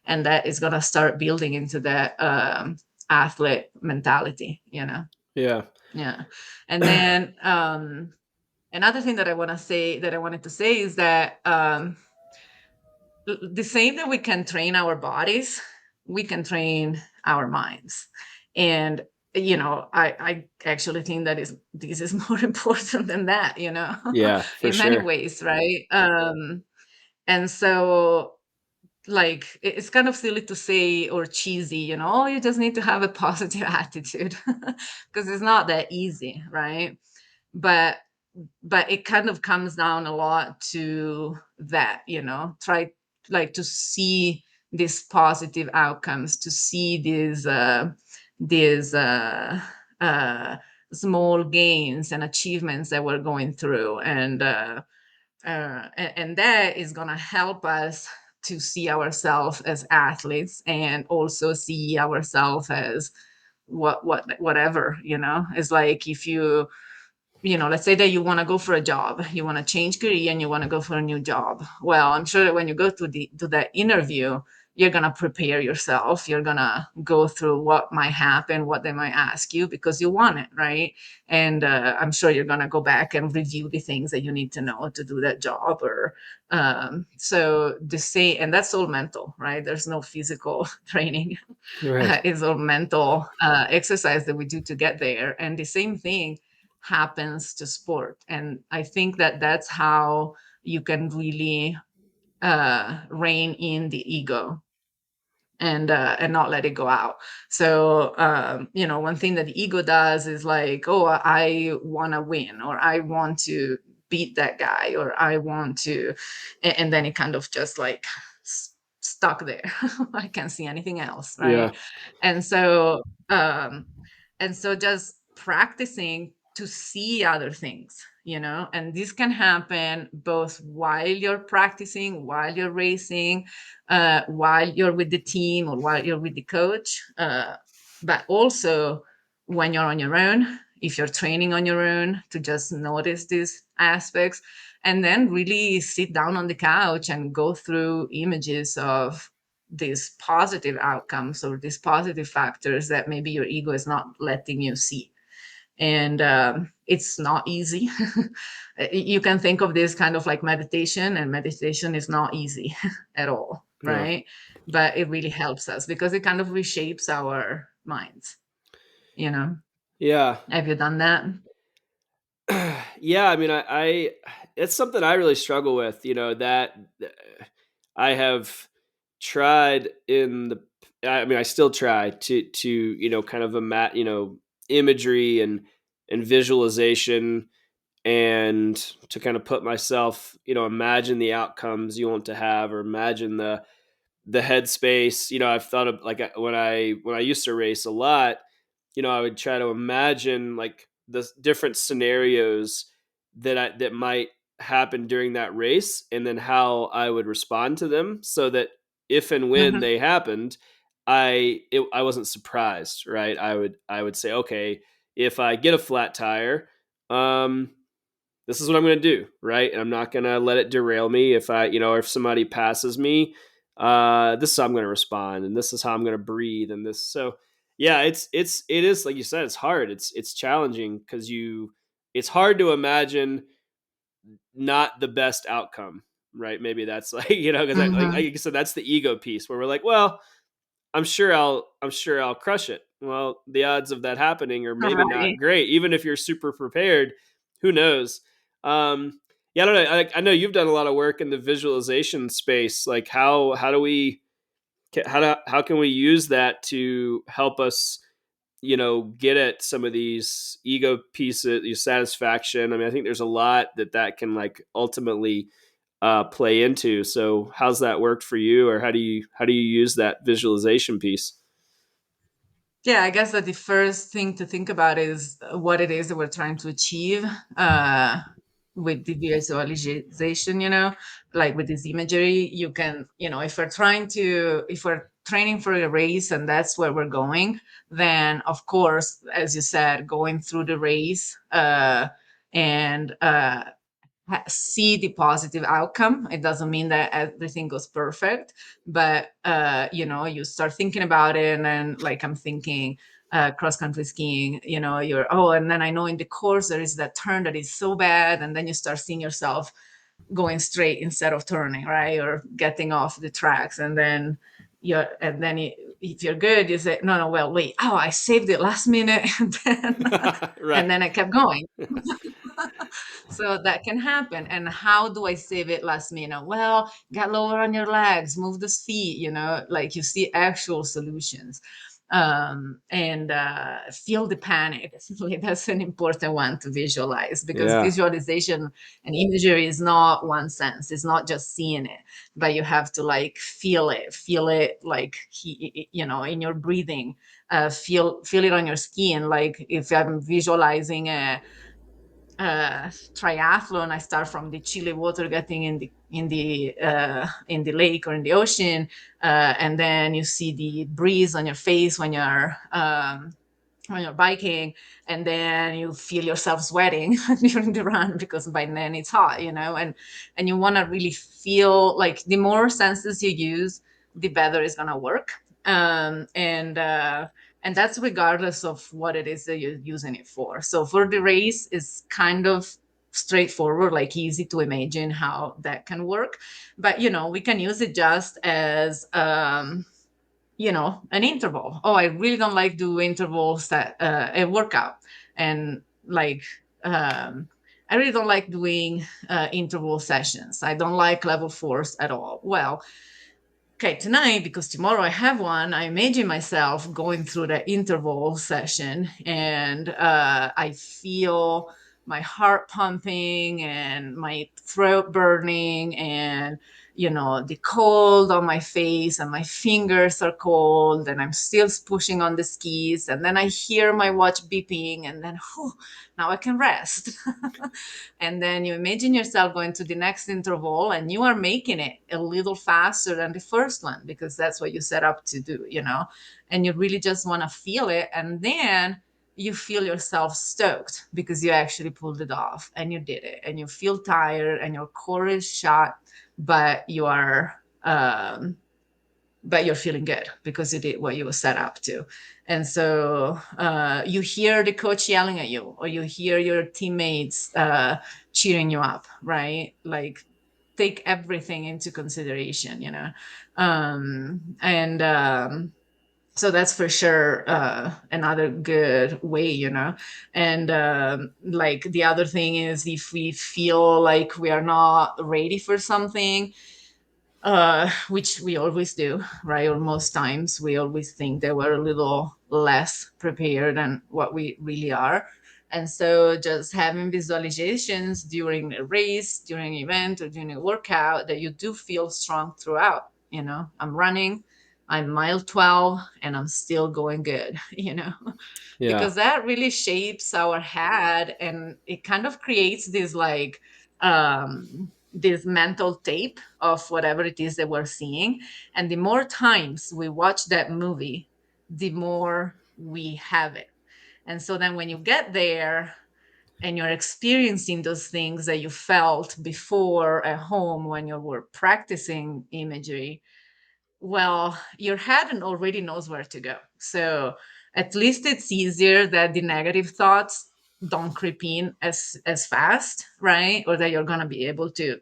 B: and that is going to start building into that athlete mentality,
A: Yeah.
B: yeah. And then another thing that I wanted to say is that the same that we can train our bodies, we can train our minds. And I actually think that this is more important than that,
A: Yeah, for
B: in many
A: sure.
B: ways, right? And so, like, it's kind of silly to say, or cheesy, oh, you just need to have a positive attitude, because it's not that easy, right? but but it kind of comes down a lot to that, try, like, to see these positive outcomes, to see these uh, small gains and achievements that we're going through, and that is going to help us to see ourselves as athletes, and also see ourselves as whatever, it's like, if let's say that you want to go for a job, you want to change career and you want to go for a new job. Well, I'm sure that when you go to that interview, you're going to prepare yourself. You're going to go through what might happen, what they might ask you, because you want it, right? And I'm sure you're going to go back and review the things that you need to know to do that job. Or so the same, and that's all mental, right? There's no physical training.
A: Right.
B: It's all mental exercise that we do to get there. And the same thing happens to sport. And I think that that's how you can really rein in the ego, and not let it go out. So one thing that the ego does is like, oh, I want to win, or I want to beat that guy, or I want to, and then it kind of just like stuck there. I can't see anything else, right?
A: Yeah.
B: And so just practicing to see other things, and this can happen both while you're practicing, while you're racing, while you're with the team, or while you're with the coach, but also when you're on your own, if you're training on your own, to just notice these aspects, and then really sit down on the couch and go through images of these positive outcomes, or these positive factors that maybe your ego is not letting you see. And it's not easy. You can think of this kind of like meditation, and meditation is not easy at all,
A: Yeah.
B: right? But it really helps us because it kind of reshapes our minds, you know
A: Yeah.
B: have you done that?
A: Yeah, I mean, it's something I really struggle with, that I have tried I mean, I still try to, kind of imagery and visualization, and to kind of put myself, imagine the outcomes you want to have, or imagine the headspace. I've thought of, like, when I used to race a lot, I would try to imagine, like, the different scenarios that might happen during that race, and then how I would respond to them, so that if and when
B: Hmm.
A: they happened, I wasn't surprised, right? I would say, okay, if I get a flat tire, um, this is what I'm going to do, right? And I'm not going to let it derail me. If or if somebody passes me, this is how I'm going to respond, and this is how I'm going to breathe, and this. So, yeah, it is like you said, it's hard. It's challenging, because it's hard to imagine not the best outcome, right? Maybe that's like, you know, because
B: Hmm.
A: like I said, that's the ego piece where we're like, well, I'm sure I'll crush it. Well, the odds of that happening are maybe not
B: Right.
A: great, even if you're super prepared. Who knows? Yeah, I don't know. I know you've done a lot of work in the visualization space. Like, how do we how can we use that to help us, get at some of these ego pieces, your satisfaction? I mean, I think there's a lot that can like ultimately play into. So how's that worked for you, or how do you use that visualization piece?
B: Yeah, I guess that the first thing to think about is what it is that we're trying to achieve uh, with the visualization, like with this imagery. You can, if we're training for a race and that's where we're going, then of course, as you said, going through the race and see the positive outcome. It doesn't mean that everything goes perfect, but you start thinking about it, and then like I'm thinking cross country skiing, you're and then I know in the course there is that turn that is so bad, and then you start seeing yourself going straight instead of turning, right, or getting off the tracks, and then if you're good, you say, no, no, well, wait, I saved it last minute,
A: Right.
B: and then I kept going. So that can happen. And how do I save it last minute? Well, get lower on your legs, move those feet, like you see actual solutions. And feel the panic. That's an important one to visualize, because
A: Yeah.
B: visualization and imagery is not one sense. It's not just seeing it, but you have to like feel it like, in your breathing, feel it on your skin. Like if I'm visualizing triathlon, I start from the chilly water getting in the lake or in the ocean, and then you see the breeze on your face when you're biking, and then you feel yourself sweating during the run because by then it's hot, and you want to really feel like the more senses you use, the better it's going to work. And that's regardless of what it is that you're using it for. So for the race, is kind of straightforward, like easy to imagine how that can work. But we can use it just as an interval. I really don't like do intervals that a workout, and like I really don't like doing interval sessions. I don't like level fours at all. Well, okay, tonight, because tomorrow I have one, I imagine myself going through the interval session, and I feel my heart pumping and my throat burning, and the cold on my face, and my fingers are cold, and I'm still pushing on the skis, and then I hear my watch beeping, and then whew, now I can rest. And then you imagine yourself going to the next interval, and you are making it a little faster than the first one, because that's what you set up to do, and you really just want to feel it. And then you feel yourself stoked because you actually pulled it off and you did it, and you feel tired and your core is shot, but you're feeling good because you did what you were set up to. And so you hear the coach yelling at you, or you hear your teammates cheering you up, right? Like, take everything into consideration, and so that's for sure another good way, and like the other thing is, if we feel like we are not ready for something, which we always do, right? Or most times we always think that we're a little less prepared than what we really are. And so just having visualizations during a race, during an event, or during a workout, that you do feel strong throughout. I'm running, I'm mile 12, and I'm still going good,
A: Yeah.
B: because that really shapes our head, and it kind of creates this like this mental tape of whatever it is that we're seeing. And the more times we watch that movie, the more we have it. And so then when you get there and you're experiencing those things that you felt before at home when you were practicing imagery, well, your head already knows where to go. So at least it's easier that the negative thoughts don't creep in as fast, right? Or that you're going to be able to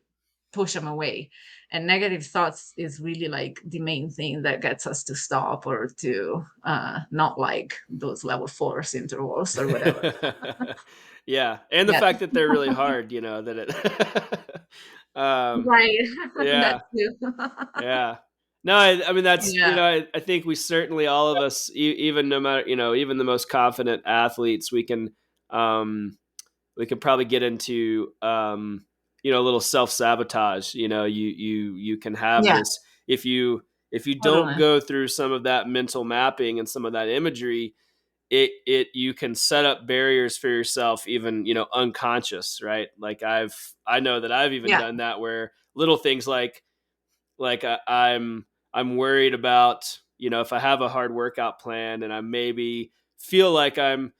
B: push them away. And negative thoughts is really like the main thing that gets us to stop or to not like those level fours intervals or whatever.
A: Yeah, and the
B: Yeah.
A: fact that they're really hard, you know, that it
B: Right.
A: yeah,
B: That too.
A: yeah. No, I mean, that's, you
B: Yeah.
A: know, I think we certainly, all of us, even no matter, you know, even the most confident athletes, um we could probably get into, you know, a little self-sabotage. You know, you can have
B: Yeah.
A: this if you don't
B: Totally.
A: go through some of that mental mapping and some of that imagery, it you can set up barriers for yourself, even, you know, unconscious, right? Like I know that I've even
B: Yeah.
A: done that, where little things like I'm worried about, you know, if I have a hard workout plan and I maybe feel like I'm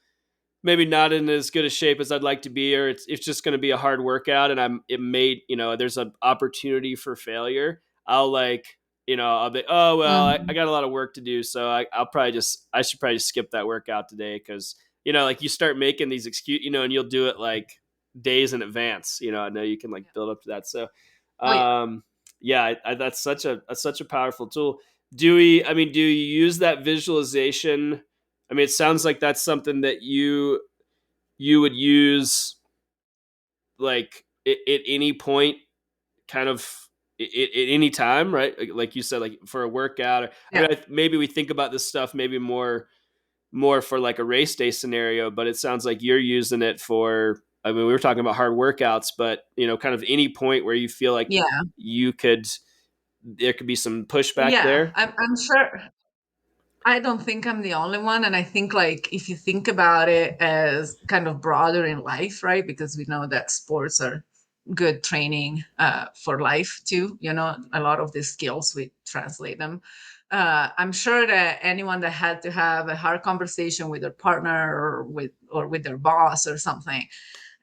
A: maybe not in as good a shape as I'd like to be, or it's just going to be a hard workout, and it may, you know, there's an opportunity for failure. I'll like, you know, I'll be, oh well, I
B: Mhm.
A: got a lot of work to do, so I should probably just skip that workout today, because, you know, like, you start making these excuse, you know, and you'll do it like days in advance. You know, I know you can like
B: Yeah.
A: build up to that. So,
B: Oh yeah.
A: yeah, that's such a powerful tool. Do you use that visualization? I mean, it sounds like that's something that you would use, like, at any point, kind of, at any time, right? Like you said, like for a workout. Or, I
B: Yeah.
A: mean, maybe we think about this stuff maybe more for like a race day scenario, but it sounds like you're using it for. I mean, we were talking about hard workouts, but, you know, kind of any point where you feel like
B: Yeah.
A: you could there could be some pushback
B: Yeah.
A: there.
B: I'm sure. I don't think I'm the only one. And I think, like, if you think about it as kind of broader in life, right? Because we know that sports are good training for life too. You know, a lot of these skills, we translate them. I'm sure that anyone that had to have a hard conversation with their partner or with their boss or something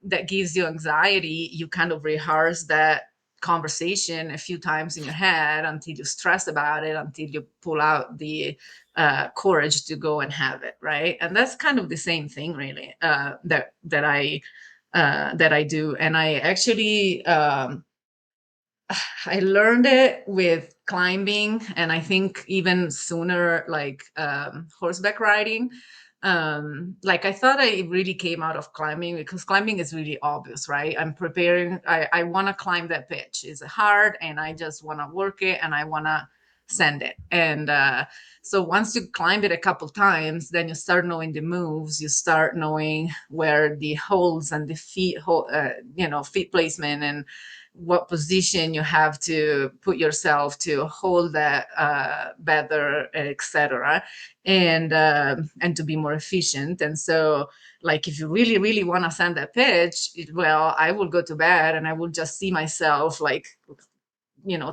B: that gives you anxiety, you kind of rehearse that conversation a few times in your head until you stress about it, until you pull out the courage to go and have it, right? And that's kind of the same thing, really, that I do. And I actually I learned it with climbing, and I think even sooner, like horseback riding. Like, I thought it really came out of climbing, because climbing is really obvious, right? I'm preparing. I want to climb that pitch. It's hard, and I just want to work it, and I want to send it. And so once you climb it a couple times, then you start knowing the moves. You start knowing where the holds and the feet placement, and what position you have to put yourself to hold that better, etc., and to be more efficient. And so, like, if you really really want to send that pitch, well, I will go to bed and I will just see myself, like,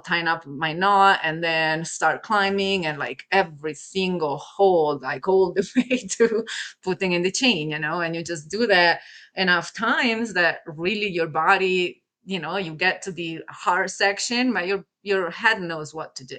B: tying up my knot and then start climbing, and like every single hold, like all the way to putting in the chain, and you just do that enough times that really your body, you get to the hard section, but your head knows what to do.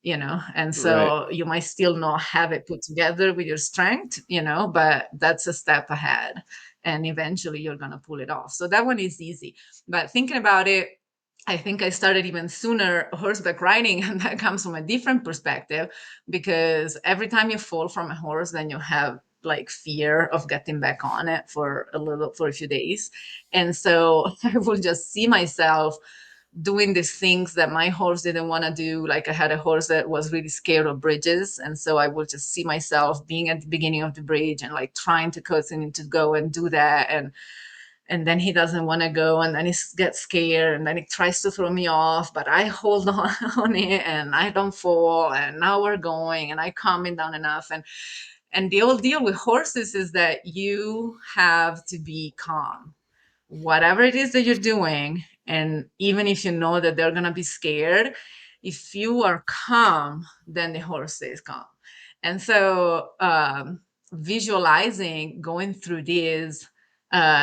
B: And
A: Right.
B: so you might still not have it put together with your strength, but that's a step ahead, and eventually you're going to pull it off. So that one is easy. But thinking about it, I think I started even sooner horseback riding, and that comes from a different perspective, because every time you fall from a horse, then you have like fear of getting back on it for a few days. And so I will just see myself doing these things that my horse didn't want to do. Like, I had a horse that was really scared of bridges. And so I would just see myself being at the beginning of the bridge and like trying to coax him to go and do that. And then he doesn't want to go, and then he gets scared, and then he tries to throw me off, but I hold on it, and I don't fall, and now we're going, and I calm it down enough. And the whole deal with horses is that you have to be calm whatever it is that you're doing. And even if you know that they're going to be scared, if you are calm, then the horse stays calm. And so, visualizing going through these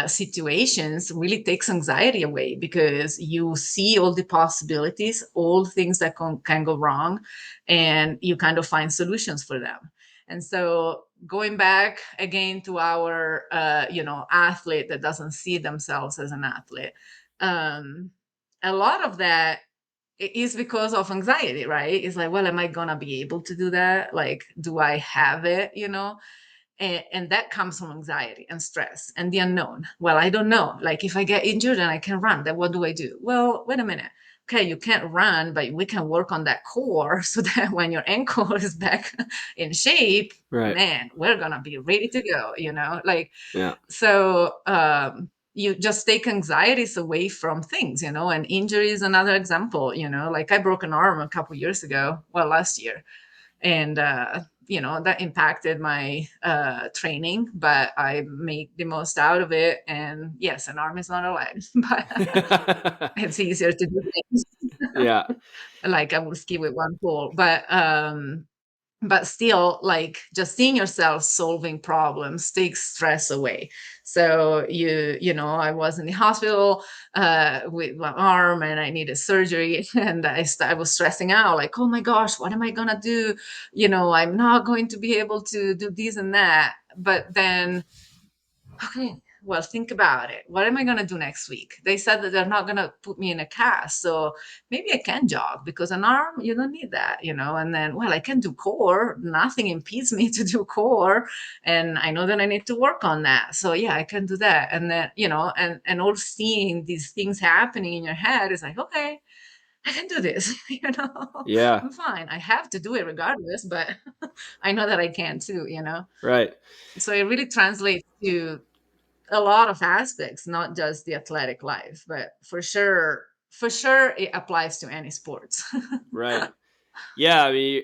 B: situations really takes anxiety away, because you see all the possibilities, all things that can go wrong, and you kind of find solutions for them. And so, going back again to our athlete that doesn't see themselves as an athlete, um, a lot of that is because of anxiety, right? It's like, well, am I gonna be able to do that? Like, do I have it? And that comes from anxiety and stress and the unknown. Well, I don't know. Like, if I get injured and I can run, then what do I do? Well, wait a minute. Okay, you can't run, but we can work on that core so that when your ankle is back in shape,
A: Right.
B: man, we're gonna be ready to go. Like,
A: Yeah.
B: so you just take anxieties away from things. And injury is another example. Like, I broke an arm a couple years ago, well, last year, and that impacted my training, but I made the most out of it. And yes, an arm is not a leg, but it's easier to do things.
A: Yeah.
B: Like, I will ski with one pole, but still, like, just seeing yourself solving problems takes stress away. So I was in the hospital with my arm, and I needed surgery, and I was stressing out, like, oh my gosh, what am I gonna do? I'm not going to be able to do this and that. But then, okay, well, think about it. What am I going to do next week? They said that they're not going to put me in a cast. So maybe I can jog, because an arm, you don't need that. And then, well, I can do core. Nothing impedes me to do core. And I know that I need to work on that. So yeah, I can do that. And then, and all seeing these things happening in your head is like, okay, I can do this.
A: Yeah.
B: I'm fine. I have to do it regardless, but I know that I can too.
A: Right.
B: So it really translates to a lot of aspects, not just the athletic life, but for sure it applies to any sports.
A: Right. Yeah. I mean,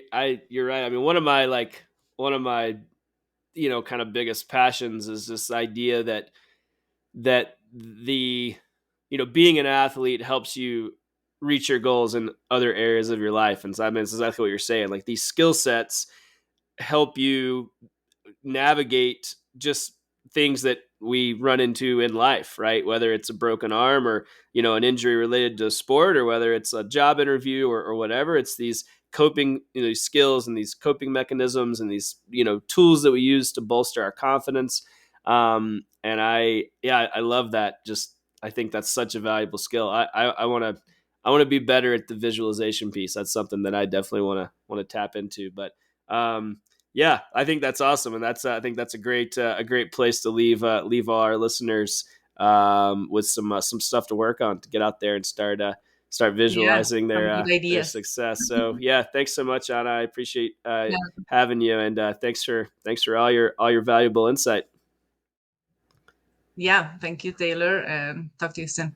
A: you're right. I mean, one of my kind of biggest passions is this idea that being an athlete helps you reach your goals in other areas of your life. And so, I mean, it's exactly what you're saying. Like, these skill sets help you navigate just things that we run into in life, right? Whether it's a broken arm, or an injury related to sport, or whether it's a job interview, or whatever. It's these coping skills, and these coping mechanisms, and these tools that we use to bolster our confidence. And I love that. Just, I think that's such a valuable skill. I want to be better at the visualization piece. That's something that I definitely want to tap into. But yeah, I think that's awesome, and I think that's a great place to leave all our listeners with some stuff to work on, to get out there and start
B: Yeah,
A: visualizing
B: some
A: their
B: good
A: their
B: ideas.
A: success. So yeah, thanks so much, Anna. I appreciate
B: Yeah,
A: having you, and thanks for all your valuable insight.
B: yeah. Thank you, Taylor, and talk to you soon.